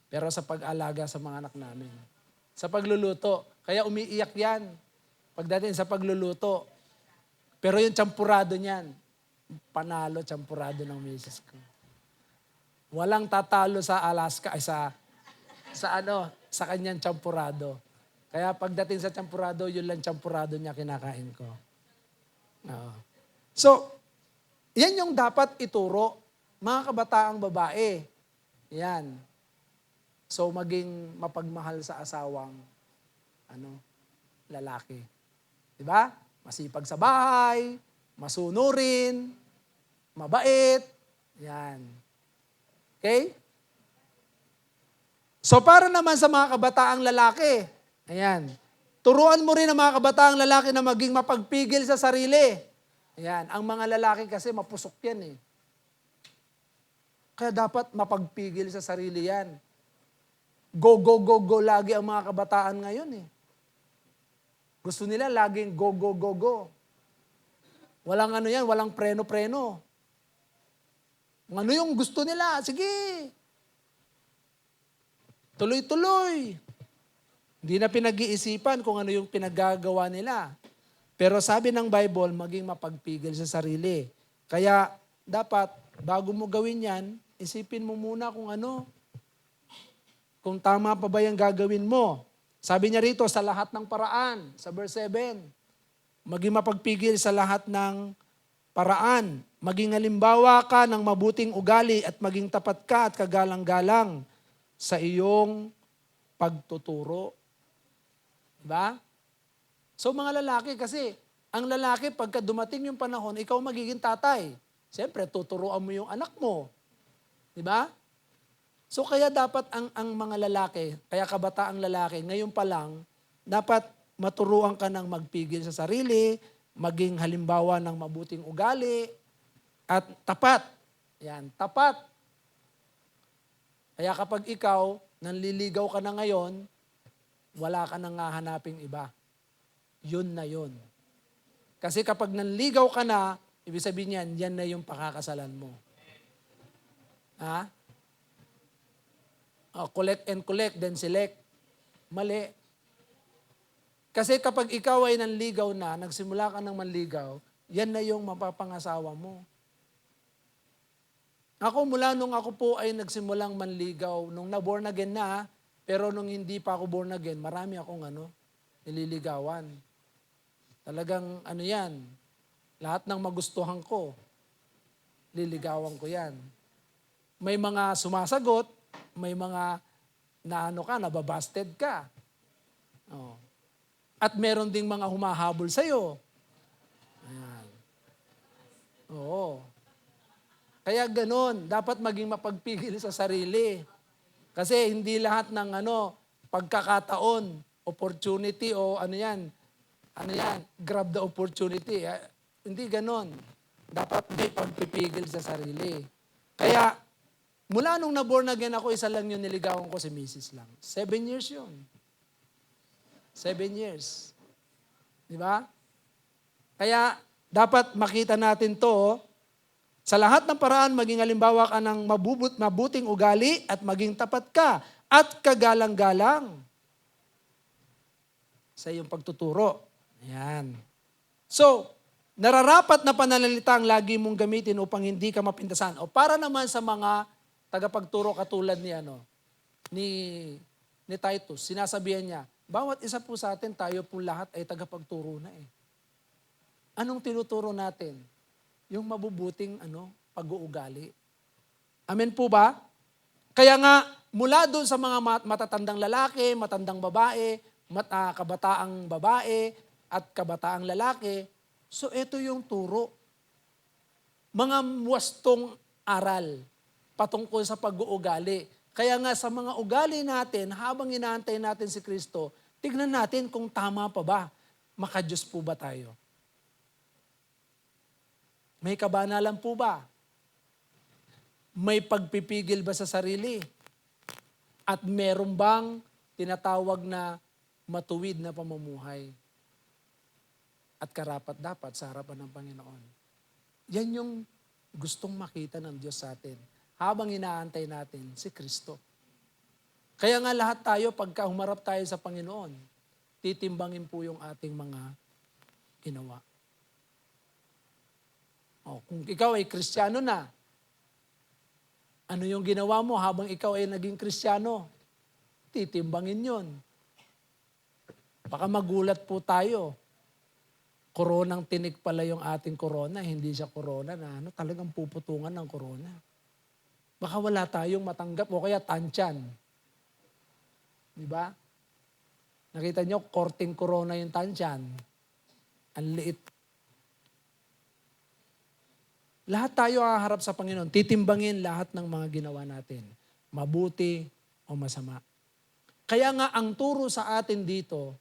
Pero sa pag-alaga sa mga anak namin. Sa pagluluto, kaya umiiyak yan. Pagdating sa pagluluto. Pero yung champurado niyan, panalo champurado ng misis ko. Walang tatalo sa Alaska, ay sa kanyang champurado. Kaya pagdating sa champurado, yun lang champurado niya kinakain ko. Oo. So, yan yung dapat ituro, mga kabataang babae. Yan. So, maging mapagmahal sa asawang lalaki. Diba? Masipag sa bahay, masunurin, mabait. Yan. Okay? So, para naman sa mga kabataang lalaki, ayan, turuan mo rin ang mga kabataang lalaki na maging mapagpigil sa sarili. Ayan, ang mga lalaki kasi mapusok yan eh. Kaya dapat mapagpigil sa sarili yan. Go, go, go, go lagi ang mga kabataan ngayon eh. Gusto nila laging go, go, go, go. Walang yan, walang preno-preno. Ano yung gusto nila? Sige. Tuloy-tuloy. Hindi na pinag-iisipan kung ano yung pinaggagawa nila. Pero sabi ng Bible, maging mapagpigil sa sarili. Kaya dapat, bago mo gawin yan, isipin mo muna kung kung tama pa ba yung gagawin mo. Sabi niya rito, sa lahat ng paraan, sa verse 7, maging mapagpigil sa lahat ng paraan. Maging halimbawa ka ng mabuting ugali at maging tapat ka at kagalang-galang sa iyong pagtuturo. Diba? So mga lalaki kasi, ang lalaki pagka dumating yung panahon, ikaw magiging tatay. Siyempre, tuturuan mo yung anak mo. Diba? So kaya dapat ang mga lalaki, kaya kabataang lalaki, ngayon pa lang, dapat maturuan ka ng magpigil sa sarili, maging halimbawa ng mabuting ugali, at tapat. Yan, tapat. Kaya kapag ikaw, nanliligaw ka na ngayon, wala ka nang hahanaping iba. Yun na yun. Kasi kapag nanligaw ka na, ibig sabihin yan, yan na yung pakakasalan mo. Ha? Collect and collect, then select. Mali. Kasi kapag ikaw ay nanligaw na, nagsimula ka ng manligaw, yan na yung mapapangasawa mo. Ako mula nung ako po ay nagsimulang manligaw, nung na-born again na, pero nung hindi pa ako born again, marami akong nililigawan. Talagang yan, lahat ng magustuhan ko, liligawan ko yan. May mga sumasagot, may mga nababasted ka. Oh. At meron ding mga humahabol sa'yo. Ayan. Oo. Kaya ganun, dapat maging mapagpigil sa sarili. Kasi hindi lahat ng pagkakataon, opportunity o grab the opportunity. Hindi ganun. Dapat may pagpipigil sa sarili. Kaya, mula nung na-born again ako, isa lang yung niligawan ko si Mrs. lang. 7 years yun. 7 years. Di ba? Kaya, dapat makita natin to, Sa lahat ng paraan, maging halimbawa ka ng mabuting ugali at maging tapat ka at kagalang-galang sa iyong pagtuturo. Ayan. So, nararapat na pananalita ang lagi mong gamitin upang hindi ka mapintasan. O para naman sa mga tagapagturo katulad ni Titus, sinasabihan niya, bawat isa po sa atin, tayo po lahat ay tagapagturo na eh. Anong tinuturo natin? Yung mabubuting pag-uugali. Amen po ba? Kaya nga, mula doon sa mga matatandang lalaki, matandang babae, kabataang babae, at kabataang lalaki, so ito yung turo. Mga wastong aral patungkol sa pag-uugali. Kaya nga sa mga ugali natin, habang inaantay natin si Kristo, tignan natin kung tama pa ba. Maka-Diyos po ba tayo? May kabanalan po ba? May pagpipigil ba sa sarili? At meron bang tinatawag na matuwid na pamumuhay? At karapat-dapat sa harapan ng Panginoon. Yan yung gustong makita ng Diyos sa atin habang inaantay natin si Kristo. Kaya nga lahat tayo, pagka humarap tayo sa Panginoon, titimbangin po yung ating mga ginawa. Kung ikaw ay Kristiyano na, ano yung ginawa mo habang ikaw ay naging Kristiyano? Titimbangin yun. Baka magulat po tayo. Koronang tinik pala yung ating korona, hindi siya korona na talagang puputungan ng korona. Baka wala tayong matanggap o kaya tansyan. Di ba? Nakita nyo, korting korona yung tansyan. Ang liit. Lahat tayo haharap sa Panginoon. Titimbangin lahat ng mga ginawa natin. Mabuti o masama. Kaya nga ang turo sa atin dito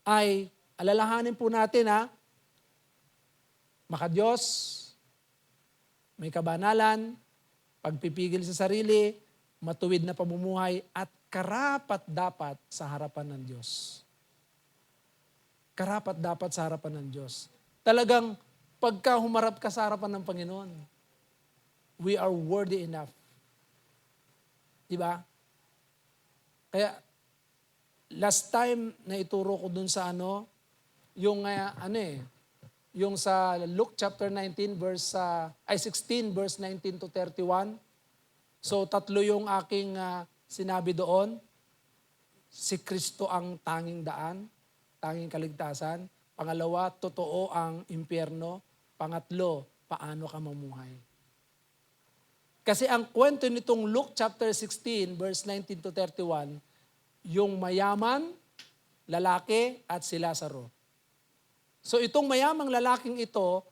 ay alalahanin po natin maka-Diyos, may kabanalan, pagpipigil sa sarili, matuwid na pamumuhay, at karapat-dapat sa harapan ng Diyos. Karapat-dapat sa harapan ng Diyos. Talagang pagka humarap ka sa harapan ng Panginoon, we are worthy enough. Diba? Kaya, last time na ituro ko dun sa yung sa Luke chapter 16 verse 19 to 31. So tatlo yung aking sinabi doon. Si Kristo ang tanging daan, tanging kaligtasan. Pangalawa, totoo ang impyerno. Pangatlo, paano ka mamuhay. Kasi ang kwento nitong Luke chapter 16 verse 19 to 31, yung mayaman, lalaki at si Lazaro. So itong mayamang lalaking ito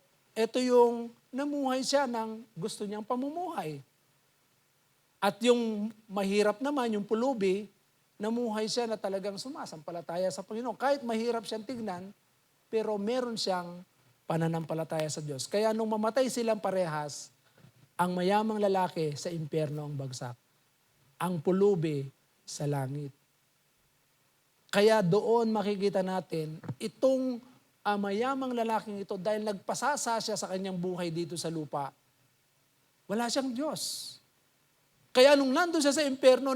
yung namuhay siya ng gusto niyang pamumuhay. At yung mahirap naman, yung pulubi, namuhay siya na talagang sumasampalataya sa Panginoon. Kahit mahirap siyang tignan, pero meron siyang pananampalataya sa Diyos. Kaya nung mamatay silang parehas, ang mayamang lalaki sa impyerno ang bagsak. Ang pulubi sa langit. Kaya doon makikita natin, itong mayamang lalaking ito, dahil nagpasasa siya sa kanyang buhay dito sa lupa, wala siyang Diyos. Kaya nung nandun siya sa impyerno,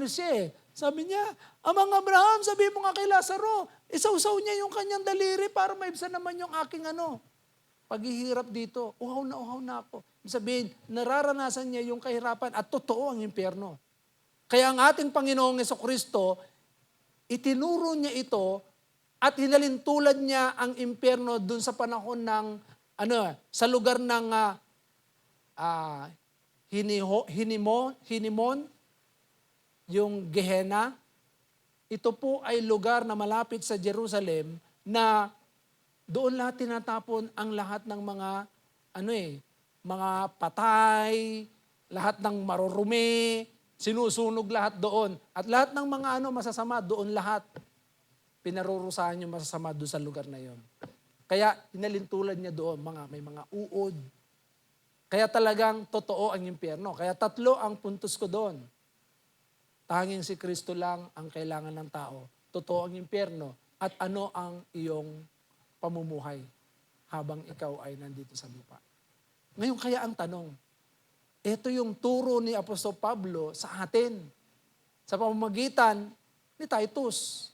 siya. Sabi niya, Amang Abraham, sabi mo nga kay Lazaro, isawsaw niya yung kanyang daliri para maibsan naman yung aking paghihirap dito. Uhaw na ako. Sabihin, nararanasan niya yung kahirapan at totoo ang impyerno. Kaya ang ating Panginoong Jesucristo, itinuro niya ito at hinalintulad niya ang impyerno dun sa panahon ng, sa lugar ng Hinimon, yung Gehenna. Ito po ay lugar na malapit sa Jerusalem na doon lahat tinatapon ang lahat ng mga, mga patay, lahat ng marurumi, sinusunog lahat doon. At lahat ng mga masasama, doon lahat pinarurusahan yung masasama doon sa lugar na yon. Kaya hinalintulan niya doon, may mga uod. Kaya talagang totoo ang impyerno. Kaya tatlo ang puntos ko doon. Tanging si Kristo lang ang kailangan ng tao. Totoo ang impyerno. At ano ang iyong pamumuhay habang ikaw ay nandito sa lupa. Ngayon kaya ang tanong, ito yung turo ni Apostol Pablo sa atin sa pamamagitan ni Titus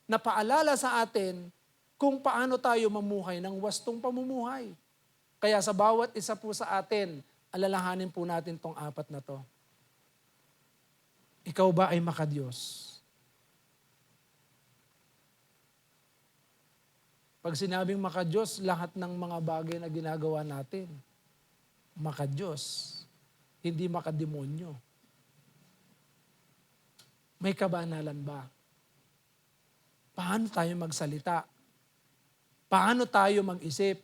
na paalala sa atin kung paano tayo mamuhay ng wastong pamumuhay. Kaya sa bawat isa po sa atin, alalahanin po natin tong apat na to. Ikaw ba ay makadiyos? Pag sinabing makadiyos, lahat ng mga bagay na ginagawa natin, makadiyos, hindi makademonyo. May kabanalan ba? Paano tayo magsalita? Paano tayo mag-isip?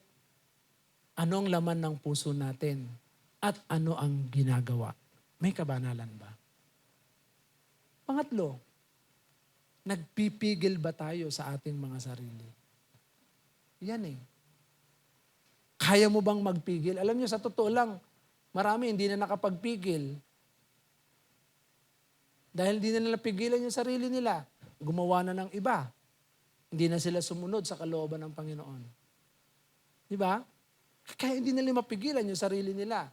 Anong laman ng puso natin? At ano ang ginagawa? May kabanalan ba? Pangatlo, nagpipigil ba tayo sa ating mga sarili? Yan eh. Kaya mo bang magpigil? Alam niyo, sa totoo lang, marami hindi na nakapagpigil. Dahil hindi na napigilan yung sarili nila. Gumawa na ng iba. Hindi na sila sumunod sa kalooban ng Panginoon. Di ba? Kaya hindi nila mapigilan yung sarili nila.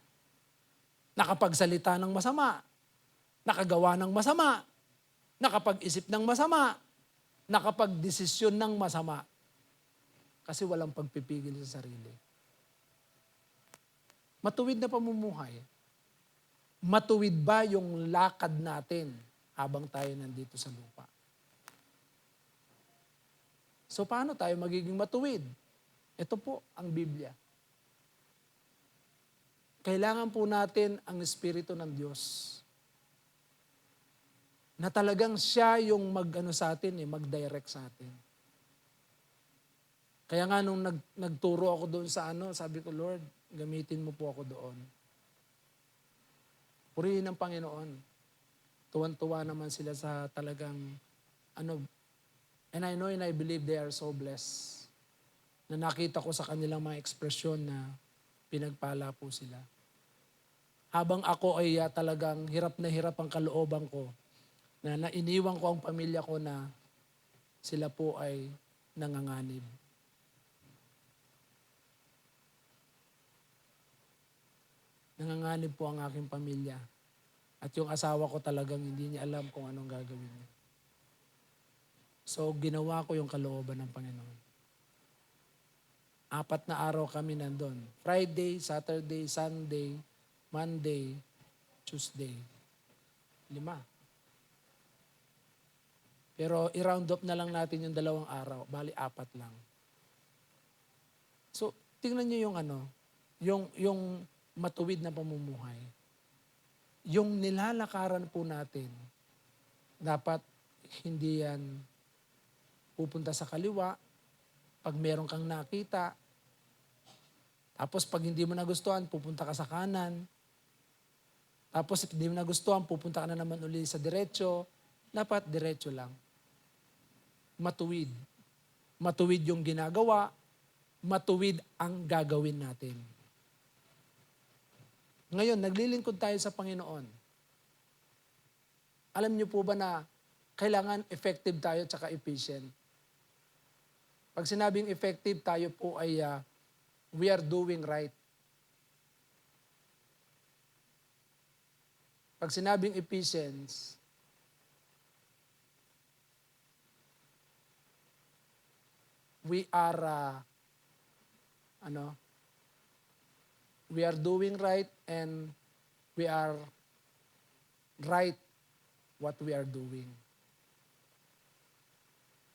Nakapagsalita ng masama. Nakagawa ng masama. Nakapag-isip ng masama. Nakapag-desisyon ng masama. Kasi walang pagpipigil sa sarili. Matuwid na pamumuhay. Matuwid ba yung lakad natin habang tayo nandito sa lupa? So paano tayo magiging matuwid? Ito po ang Biblia. Kailangan po natin ang Espiritu ng Diyos. Na talagang siya yung sa atin, mag-direct sa atin. Kaya nga nung nagturo ako doon sa sabi ko, Lord, gamitin mo po ako doon. Purihin ng Panginoon. Tuwan-tuwa naman sila sa talagang, and I know and I believe they are so blessed. Na nakita ko sa kanilang mga ekspresyon na pinagpala po sila. Habang ako ay talagang hirap na hirap ang kalooban ko, na nainiwan ko ang pamilya ko na sila po ay nanganganib. Nanganganib po ang aking pamilya. At yung asawa ko talagang hindi niya alam kung anong gagawin niya. So, ginawa ko yung kalooban ng Panginoon. 4 na araw kami nandun. Friday, Saturday, Sunday, Monday, Tuesday. 5. Pero i-round up na lang natin yung 2 araw. Bali, 4 lang. So, tingnan niyo yung yung matuwid na pamumuhay. Yung nilalakaran po natin, dapat hindi yan pupunta sa kaliwa. Pag meron kang nakita, tapos pag hindi mo nagustuhan, pupunta ka sa kanan. Tapos if hindi mo nagustuhan, pupunta ka na naman uli sa diretso. Dapat diretso lang. Matuwid. Matuwid yung ginagawa. Matuwid ang gagawin natin. Ngayon, naglilingkod tayo sa Panginoon. Alam niyo po ba na kailangan effective tayo at saka efficient? Pag sinabing effective, tayo po ay we are doing right. Pag sinabing efficient, we are we are doing right and we are right what we are doing.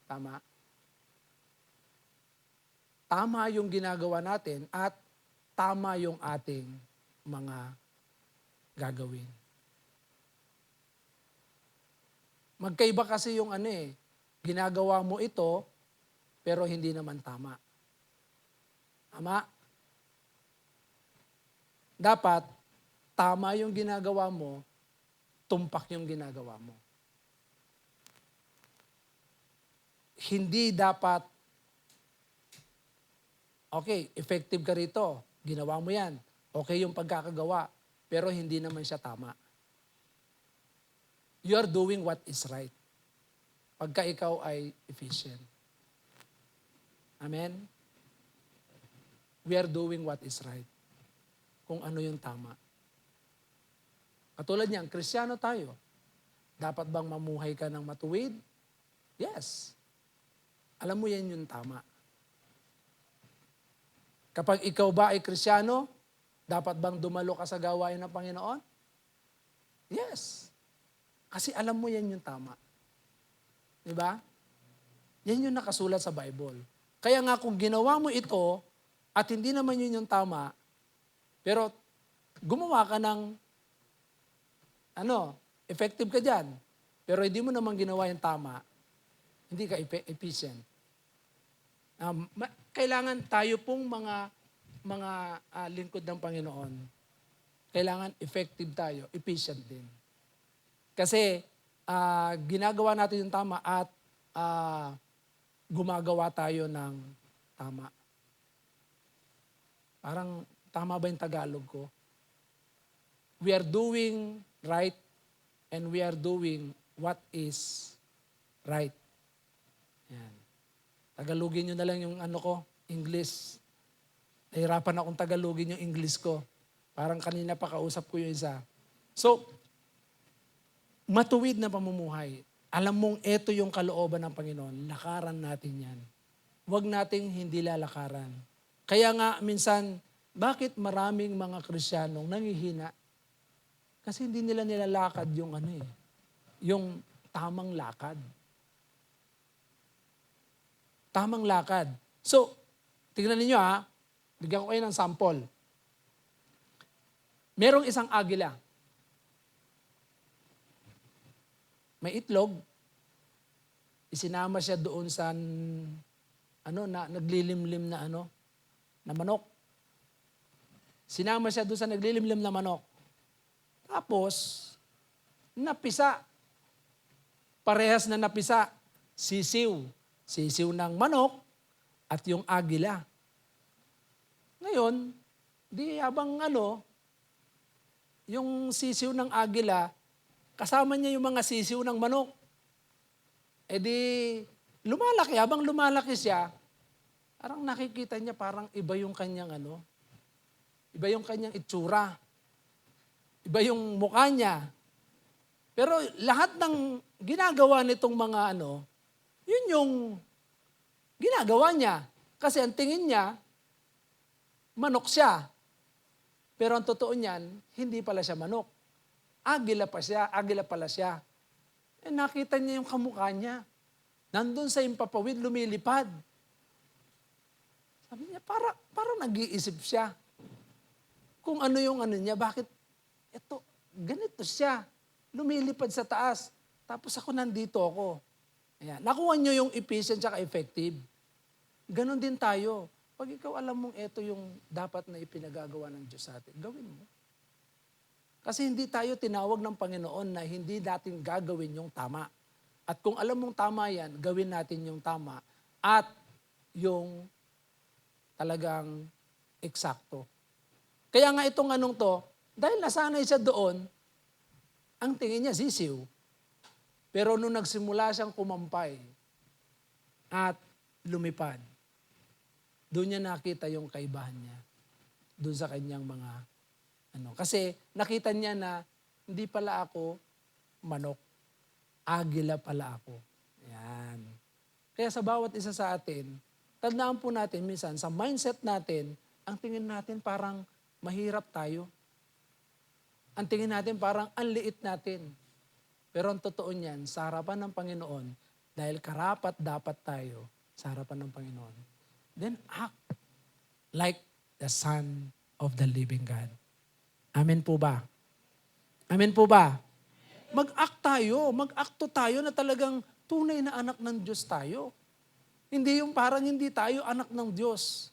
Tama? Tama yung ginagawa natin at tama yung ating mga gagawin. Magkaiba kasi yung ginagawa mo ito pero hindi naman tama. Tama? Dapat, tama yung ginagawa mo, tumpak yung ginagawa mo. Hindi dapat, okay, effective ka rito, ginawa mo yan, okay yung pagkakagawa, pero hindi naman siya tama. You are doing what is right. Pagka ikaw ay efficient. Amen? We are doing what is right. kung ano yung tama. Katulad niyan, Kristiyano tayo. Dapat bang mamuhay ka ng matuwid? Yes. Alam mo yan yung tama. Kapag ikaw ba ay Kristiyano, dapat bang dumalo ka sa gawain ng Panginoon? Yes. Kasi alam mo yan yung tama. Di ba? Yan yung nakasulat sa Bible. Kaya nga kung ginawa mo ito, at hindi naman yun yung tama, pero gumawa ka ng, effective ka dyan, pero hindi mo naman ginawa yung tama, hindi ka efficient. Kailangan tayo pong mga lingkod ng Panginoon, kailangan effective tayo, efficient din. Kasi ginagawa natin yung tama at gumagawa tayo ng tama. Parang tama ba yung Tagalog ko? We are doing right and we are doing what is right. Yan. Tagalogin nyo na lang yung English. Nahirapan akong Tagalogin yung English ko. Parang kanina pa kausap ko yung isa. So, matuwid na pamumuhay. Alam mong ito yung kalooban ng Panginoon. Lakaran natin yan. Huwag nating hindi lalakaran. Kaya nga minsan, bakit maraming mga Kristiyanong nangihina? Kasi hindi nila nilalakad yung yung tamang lakad. Tamang lakad. So, tignan ninyo bigyan ko kayo ng sample. Merong isang agila. May itlog. Isinama siya doon sa naglilimlim na na manok. Sinama siya doon sa naglilimlim na manok. Tapos, napisa. Parehas na napisa. Sisiw. Sisiw ng manok at yung agila. Ngayon, di habang yung sisiw ng agila, kasama niya yung mga sisiw ng manok. E di, lumalaki. Habang lumalaki siya, parang nakikita niya parang iba yung kanyang iba yung kanyang itsura. Iba yung mukha niya. Pero lahat ng ginagawa nitong mga yun yung ginagawa niya. Kasi ang tingin niya, manok siya. Pero ang totoo niyan, hindi pala siya manok. Agila pala siya. Nakita niya yung kamukha niya. Nandun sa impapawid, lumilipad. Sabi niya, parang nag-iisip siya. Kung ano yung niya, bakit ganito siya. Lumilipad sa taas. Tapos nandito ako. Ayan. Nakuha niyo yung efficient at effective. Ganon din tayo. Pag ikaw alam mong ito yung dapat na ipinagagawa ng Diyos sa atin, gawin mo. Kasi hindi tayo tinawag ng Panginoon na hindi natin gagawin yung tama. At kung alam mong tama yan, gawin natin yung tama at yung talagang eksakto. Kaya nga itong dahil nasanay siya doon, ang tingin niya sisiw. Pero nung nagsimula siyang kumampay at lumipad, doon niya nakita yung kaibahan niya. Doon sa kanyang mga Kasi nakita niya na hindi pala ako manok. Agila pala ako. Yan. Kaya sa bawat isa sa atin, tandaan po natin minsan, sa mindset natin, ang tingin natin parang mahirap tayo. Ang tingin natin parang ang liit natin. Pero ang totoo niyan, sa harapan ng Panginoon, dahil karapat dapat tayo sa harapan ng Panginoon, then act like the Son of the living God. Amen po ba? Amen po ba? Mag-acto tayo na talagang tunay na anak ng Diyos tayo. Hindi yung parang hindi tayo anak ng Diyos.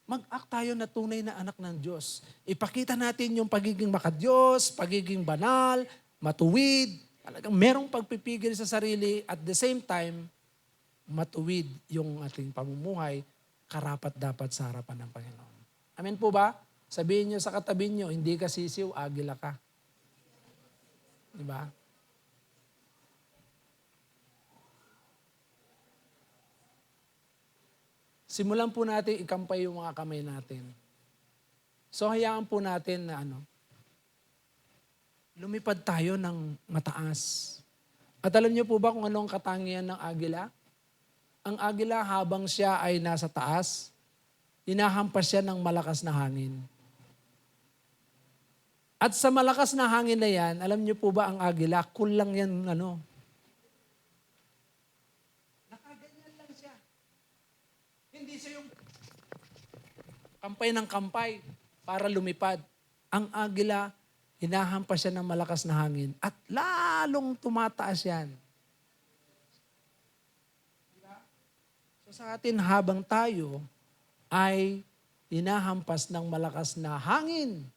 Mag-act tayo na tunay na anak ng Diyos. Ipakita natin yung pagiging makadiyos, pagiging banal, matuwid, talagang merong pagpipigil sa sarili, at the same time, matuwid yung ating pamumuhay, karapat dapat sa harapan ng Panginoon. Amen po ba? Sabihin nyo sa katabi nyo, hindi ka sisiw, agila ka. Diba? Simulan po natin ikampay yung mga kamay natin. So hayaan po natin na lumipad tayo ng mataas. At alam niyo po ba kung anong katangian ng agila? Ang agila habang siya ay nasa taas, hinahampas siya ng malakas na hangin. At sa malakas na hangin na yan, alam niyo po ba ang agila, kulang yan nakaganyan lang siya. Hindi siya yung kampay ng kampay para lumipad. Ang agila, hinahampas siya ng malakas na hangin at lalong tumataas yan. Diba? So sa atin habang tayo ay hinahampas ng malakas na hangin.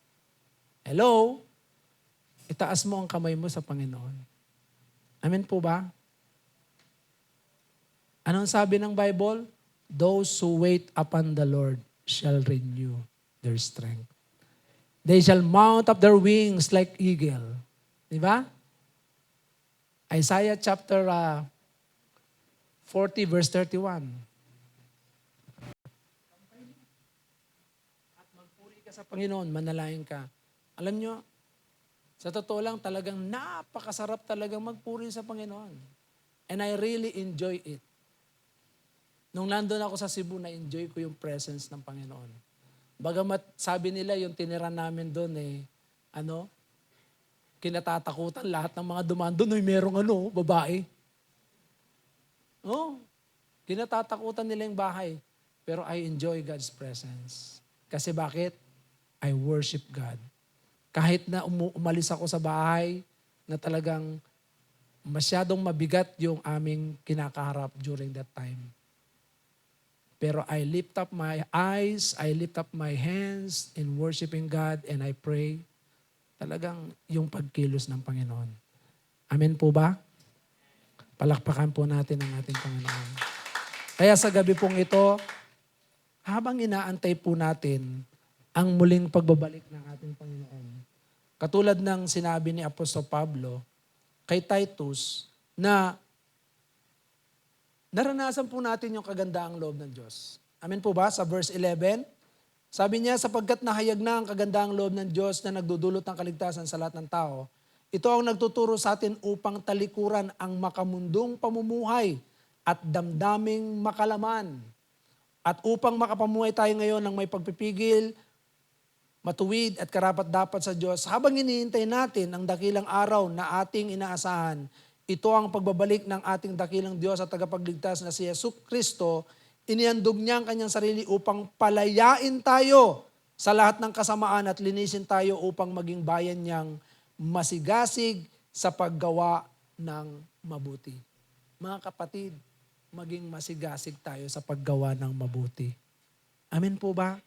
Hello? Itaas mo ang kamay mo sa Panginoon. Amen po ba? Anong sabi ng Bible? Those who wait upon the Lord shall renew their strength. They shall mount up their wings like eagle. Di ba? Isaiah chapter 40 verse 31. At magpuri ka sa Panginoon, manalangin ka. Alam nyo, sa totoo lang talagang napakasarap talagang magpuri sa Panginoon. And I really enjoy it. Nung nandun ako sa Cebu, na-enjoy ko yung presence ng Panginoon. Bagamat sabi nila yung tinira namin doon kinatatakutan lahat ng mga dumaan doon, merong babae. Kinatatakutan nila yung bahay. Pero I enjoy God's presence. Kasi bakit? I worship God. Kahit na umalis ako sa bahay na talagang masyadong mabigat yung aming kinakaharap during that time. Pero I lift up my eyes, I lift up my hands in worshiping God and I pray. Talagang yung pagkilos ng Panginoon. Amen po ba? Palakpakan po natin ang ating Panginoon. Kaya sa gabi pong ito, habang inaantay po natin ang muling pagbabalik ng ating Panginoon, katulad ng sinabi ni Apostol Pablo kay Titus na naranasan po natin yung kagandaang loob ng Diyos. Amen po ba? Sa verse 11, sabi niya, sapagkat nahayag na ang kagandaang loob ng Diyos na nagdudulot ng kaligtasan sa lahat ng tao, ito ang nagtuturo sa atin upang talikuran ang makamundong pamumuhay at damdaming makalaman. At upang makapamuhay tayo ngayon ng may pagpipigil, matuwid at karapat-dapat sa Diyos, habang hinihintay natin ang dakilang araw na ating inaasahan, ito ang pagbabalik ng ating dakilang Diyos at tagapagligtas na si Jesucristo. Inihandog niya ang kanyang sarili upang palayain tayo sa lahat ng kasamaan at linisin tayo upang maging bayan niyang masigasig sa paggawa ng mabuti. Mga kapatid, maging masigasig tayo sa paggawa ng mabuti. Amen po ba?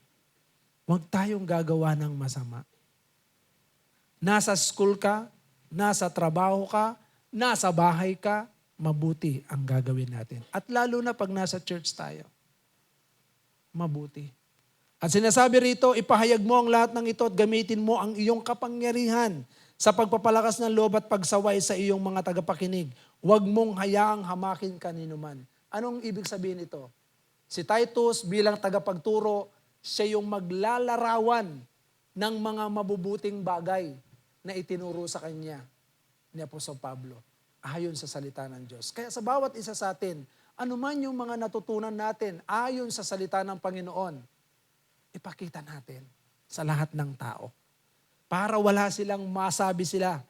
Huwag tayong gagawa ng masama. Nasa school ka, nasa trabaho ka, nasa bahay ka, mabuti ang gagawin natin. At lalo na pag nasa church tayo, mabuti. At sinasabi rito, ipahayag mo ang lahat ng ito at gamitin mo ang iyong kapangyarihan sa pagpapalakas ng loob at pagsaway sa iyong mga tagapakinig. Huwag mong hayaang hamakin kaninuman. Anong ibig sabihin nito? Si Titus bilang tagapagturo, siya yung maglalarawan ng mga mabubuting bagay na itinuro sa kanya ni Apostol Pablo, ayon sa salita ng Diyos. Kaya sa bawat isa sa atin, anuman yung mga natutunan natin ayon sa salita ng Panginoon, ipakita natin sa lahat ng tao. Para wala silang masabi sila.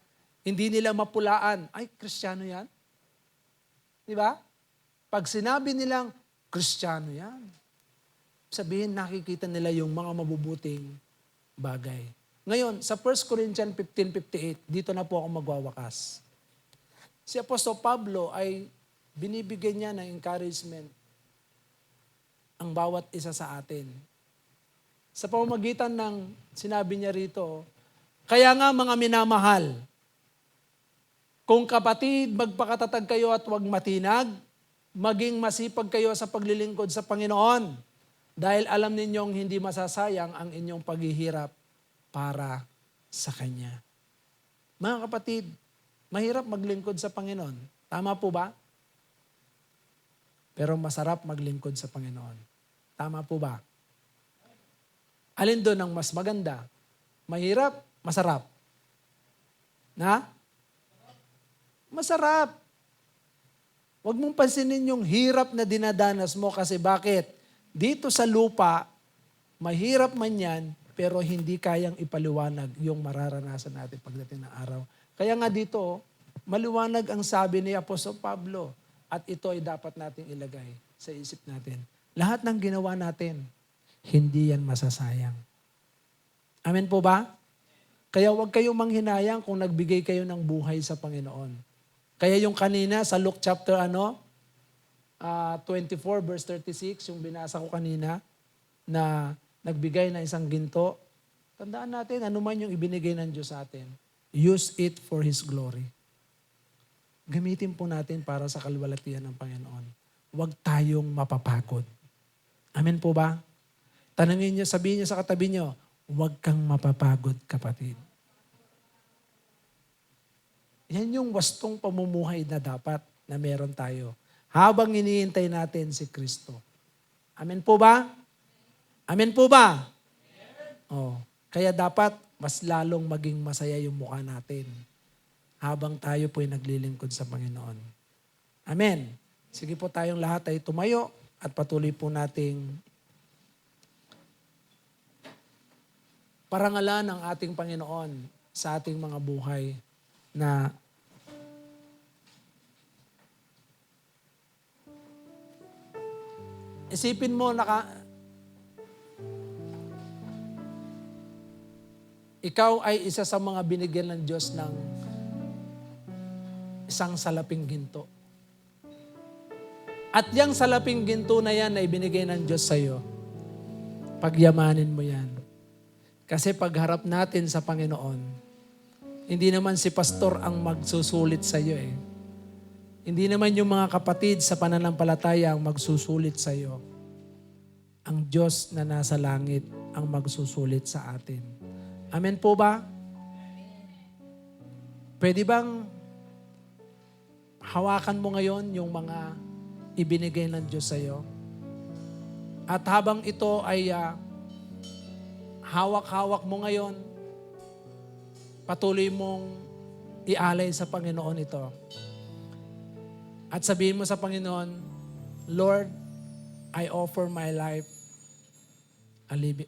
Hindi nila mapulaan, ay, Kristiyano yan? Di ba? Pag sinabi nilang, Kristiyano yan, sabihin nakikita nila yung mga mabubuting bagay. Ngayon, sa 1 Corinthians 15:58, dito na po ako magwawakas. Si Apostol Pablo ay binibigyan niya ng encouragement ang bawat isa sa atin. Sa pamamagitan ng sinabi niya rito, kaya nga mga minamahal, kung kapatid, magpakatatag kayo at huwag matinag, maging masipag kayo sa paglilingkod sa Panginoon, dahil alam ninyong hindi masasayang ang inyong paghihirap para sa Kanya. Mga kapatid, mahirap maglingkod sa Panginoon. Tama po ba? Pero masarap maglingkod sa Panginoon. Tama po ba? Alin doon ang mas maganda? Mahirap, masarap? Na? Masarap. Huwag mong pansinin yung hirap na dinadanas mo kasi bakit? Dito sa lupa, mahirap man yan, pero hindi kayang ipaliwanag yung mararanasan natin pagdating ng araw. Kaya nga dito, maliwanag ang sabi ni Apostol Pablo at ito ay dapat nating ilagay sa isip natin. Lahat ng ginawa natin, hindi yan masasayang. Amen po ba? Kaya huwag kayong manghinayang kung nagbigay kayo ng buhay sa Panginoon. Kaya yung kanina sa Luke chapter 24 verse 36, yung binasa ko kanina, na nagbigay ng isang ginto, tandaan natin, ano man yung ibinigay ng Diyos sa atin, use it for His glory. Gamitin po natin para sa kalwalatian ng Panginoon. Huwag tayong mapapagod. Amen po ba? Tanungin niyo, sabihin niyo sa katabi niyo, huwag kang mapapagod, kapatid. Yan yung wastong pamumuhay na dapat na meron tayo habang iniintay natin si Kristo. Amen po ba? Amen po ba? Oh, kaya dapat mas lalong maging masaya yung mukha natin habang tayo po'y naglilingkod sa Panginoon. Amen. Sige po tayong lahat ay tumayo at patuloy po nating parangalan ang ating Panginoon sa ating mga buhay na isipin mo ikaw ay isa sa mga binigyan ng Diyos ng isang salaping ginto. At yung salaping ginto na yan ay binigay ng Diyos sa iyo. Pagyamanin mo yan. Kasi pagharap natin sa Panginoon, hindi naman si pastor ang magsusulit sa iyo eh. Hindi naman yung mga kapatid sa pananampalataya ang magsusulit sa iyo. Ang Diyos na nasa langit ang magsusulit sa atin. Amen po ba? Pwede bang hawakan mo ngayon yung mga ibinigay ng Diyos sa iyo? At habang ito ay hawak-hawak mo ngayon, patuloy mong ialay sa Panginoon ito. At sabihin mo sa Panginoon, Lord, I offer my life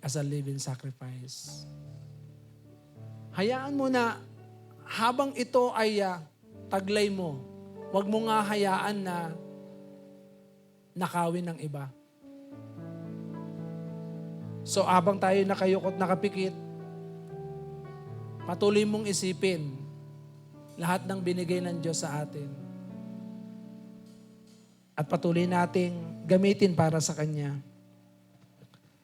as a living sacrifice. Hayaan mo na habang ito ay taglay mo, huwag mo nga hayaan na nakawin ng iba. So habang tayo nakayukot, nakapikit, patuloy mong isipin lahat ng binigay ng Diyos sa atin. At patuloy nating gamitin para sa Kanya.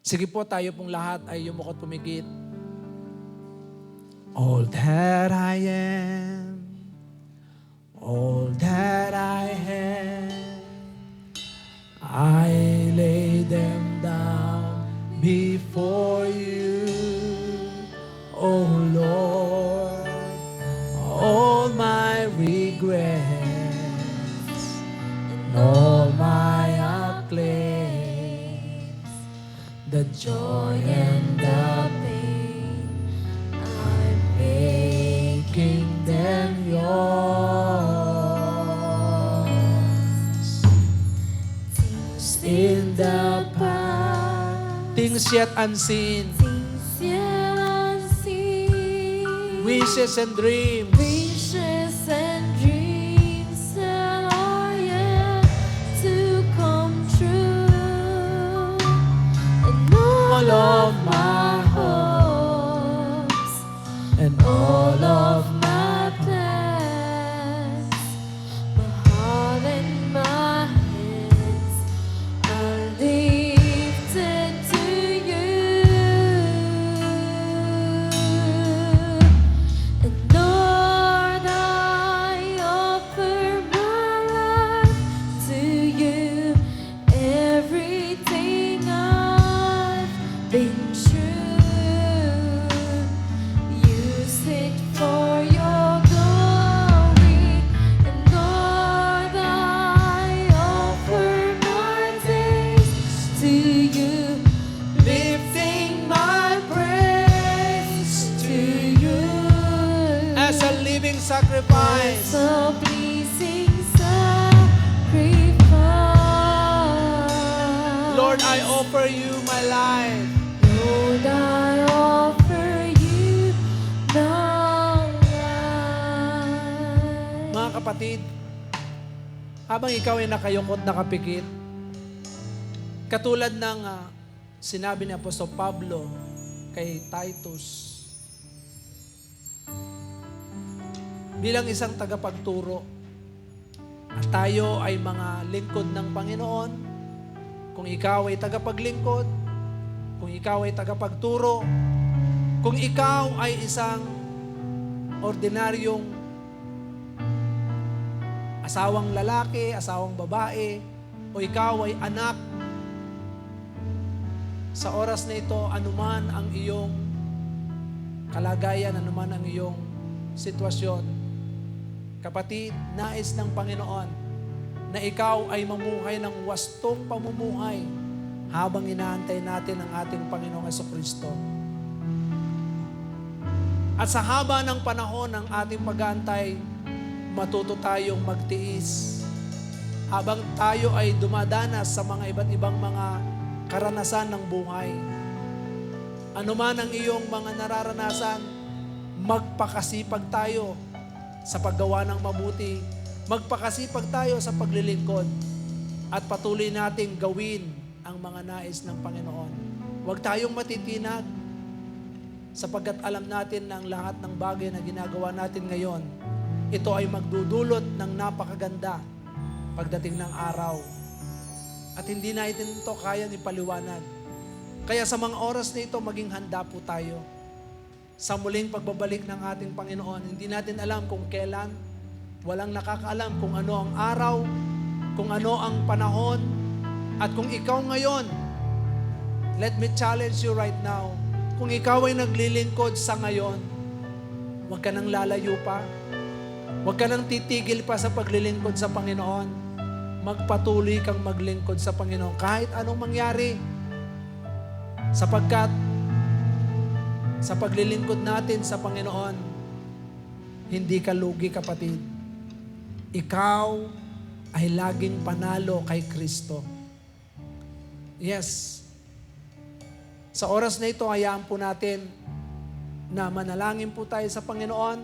Sige po, tayo pong lahat ay yumukot pumikit. All that I am, all that I have, I lay them down before you. Oh Lord, all my regrets and all my acclaims, the joy and the pain, I'm making them yours. Things in the past, things yet unseen, wishes and dreams, Wishes and dreams that are yet to come true, and all of my hopes and all of my plans, my heart and my hands are lifted to you. And Lord, Lord, I offer you my life. Lord, I offer you my life. Mga kapatid, habang ikaw ay nakayukot, nakapikit, katulad ng sinabi ni Apostol Pablo kay Titus, bilang isang tagapagturo, at tayo ay mga lingkod ng Panginoon, kung ikaw ay tagapaglingkod, kung ikaw ay tagapagturo, kung ikaw ay isang ordinaryong asawang lalaki, asawang babae, o ikaw ay anak, sa oras na ito, anuman ang iyong kalagayan, anuman ang iyong sitwasyon, kapatid, nais ng Panginoon na ikaw ay mamuhay ng wastong pamumuhay habang inaantay natin ang ating Panginoong Jesucristo. At sa haba ng panahon ng ating pag-aantay, matuto tayong magtiis habang tayo ay dumadanas sa mga iba't ibang mga karanasan ng buhay. Ano man ang iyong mga nararanasan, magpakasipag tayo sa paggawa ng mabuti, magpakasipag tayo sa paglilingkod, at patuloy nating gawin ang mga nais ng Panginoon. Huwag tayong matitinag, sapagkat alam natin na ang lahat ng bagay na ginagawa natin ngayon, ito ay magdudulot ng napakaganda pagdating ng araw. At hindi natin ito kaya ipaliwanag. Kaya sa mga oras na ito, maging handa po tayo sa muling pagbabalik ng ating Panginoon. Hindi natin alam kung kailan, walang nakakaalam kung ano ang araw, kung ano ang panahon, at kung ikaw ngayon, let me challenge you right now, kung ikaw ay naglilingkod sa ngayon, huwag ka nang lalayo pa, huwag ka nang titigil pa sa paglilingkod sa Panginoon. Magpatuloy kang maglingkod sa Panginoon kahit anong mangyari, sapagkat sa paglilingkod natin sa Panginoon, hindi ka lugi, kapatid. Ikaw ay laging panalo kay Kristo. Yes. Sa oras na ito, hayaan po natin na manalangin po tayo sa Panginoon,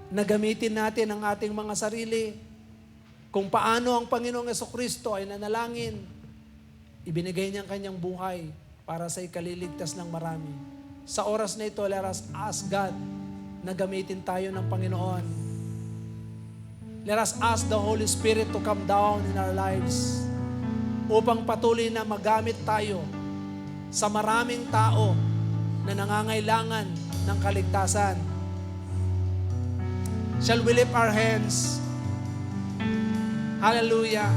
na gamitin natin ang ating mga sarili, kung paano ang Panginoong Jesucristo ay nanalangin, ibinigay niya ang kanyang buhay para sa ikaliligtas ng marami. Sa oras na ito, let us ask God na gamitin tayo ng Panginoon. Let us ask the Holy Spirit to come down in our lives upang patuloy na magamit tayo sa maraming tao na nangangailangan ng kaligtasan. Shall we lift our hands? Hallelujah.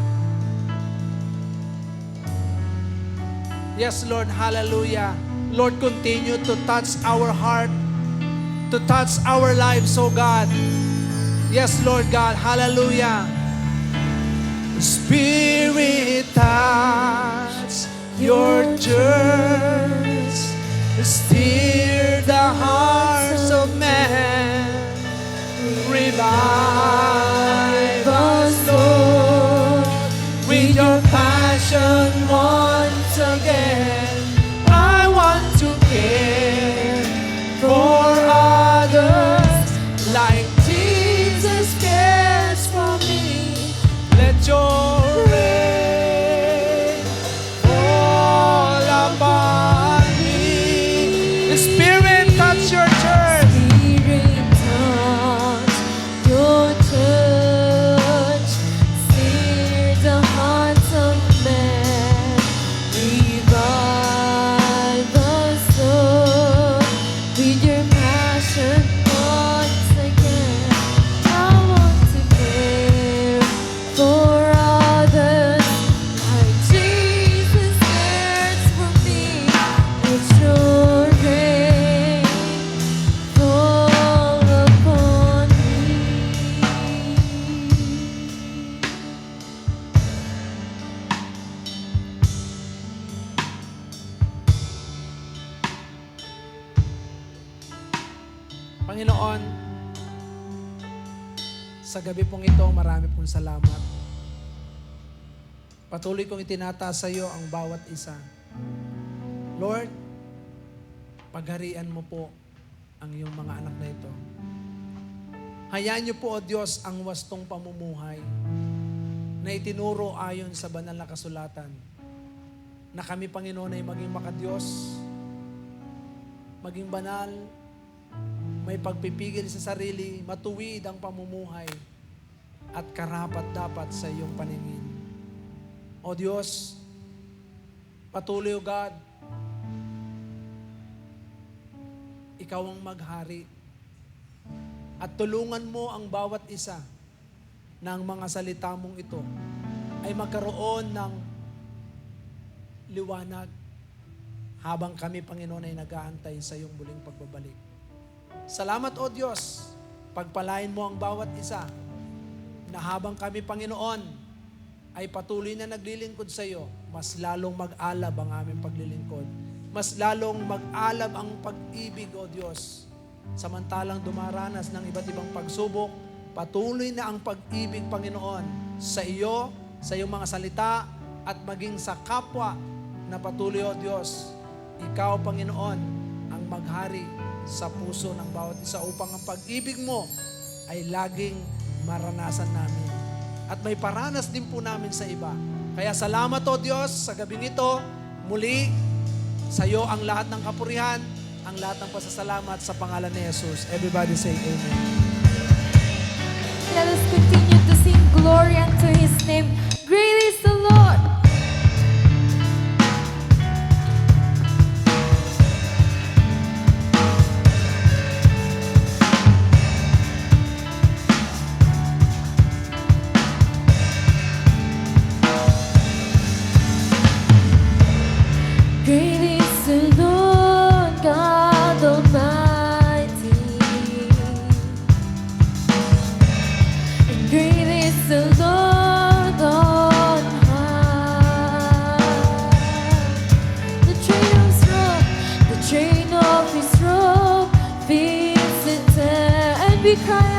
Yes, Lord, hallelujah. Lord, continue to touch our heart, to touch our lives, oh God. Yes, Lord God, hallelujah. Spirit, touch your church, stir the hearts of men, revive us, Lord, with your passion once again. I want to care for others like Jesus cares for me. Let your rain fall upon me. The Spirit touch your church. Spirit, touch your church, stir the hearts of men, revive us, Lord, with your passion once again. I want to care for others like Jesus cares for me. Let your rain fall upon me. Panginoon, sa gabi pong ito, marami pong salamat. Patuloy kong itinataas sa iyo ang bawat isa. Lord, pagharian mo po ang iyong mga anak na ito. Hayaan niyo po, O Diyos, ang wastong pamumuhay na itinuro ayon sa banal na kasulatan na kami, Panginoon, ay maging makadiyos, maging banal, may pagpipigil sa sarili, matuwid ang pamumuhay at karapat-dapat sa iyong paningin. O Diyos, patuloy, O God, Ikaw ang maghari at tulungan mo ang bawat isa ng mga salita mong ito ay magkaroon ng liwanag habang kami, Panginoon, ay nag-aantay sa iyong muling pagbabalik. Salamat, O Diyos, pagpalain mo ang bawat isa na habang kami, Panginoon, ay patuloy na naglilingkod sa iyo, mas lalong mag-alab ang aming paglilingkod. Mas lalong mag-alab ang pag-ibig, O Diyos. Samantalang dumaranas ng iba't ibang pagsubok, patuloy na ang pag-ibig, Panginoon, sa iyo, sa iyong mga salita, at maging sa kapwa na patuloy, O Diyos. Ikaw, Panginoon, ang maghari sa puso ng bawat isa upang ang pag-ibig mo ay laging maranasan namin. At may paranas din po namin sa iba. Kaya salamat, O Diyos, sa gabing ito. Muli, sa iyo ang lahat ng kapurihan, ang lahat ng pasasalamat sa pangalan ni Jesus. Everybody say amen. Let us continue to sing glory unto His name. Great is the Lord. Great is the Lord God Almighty, and great is the Lord on high. The train of His robe fills the air, and we cry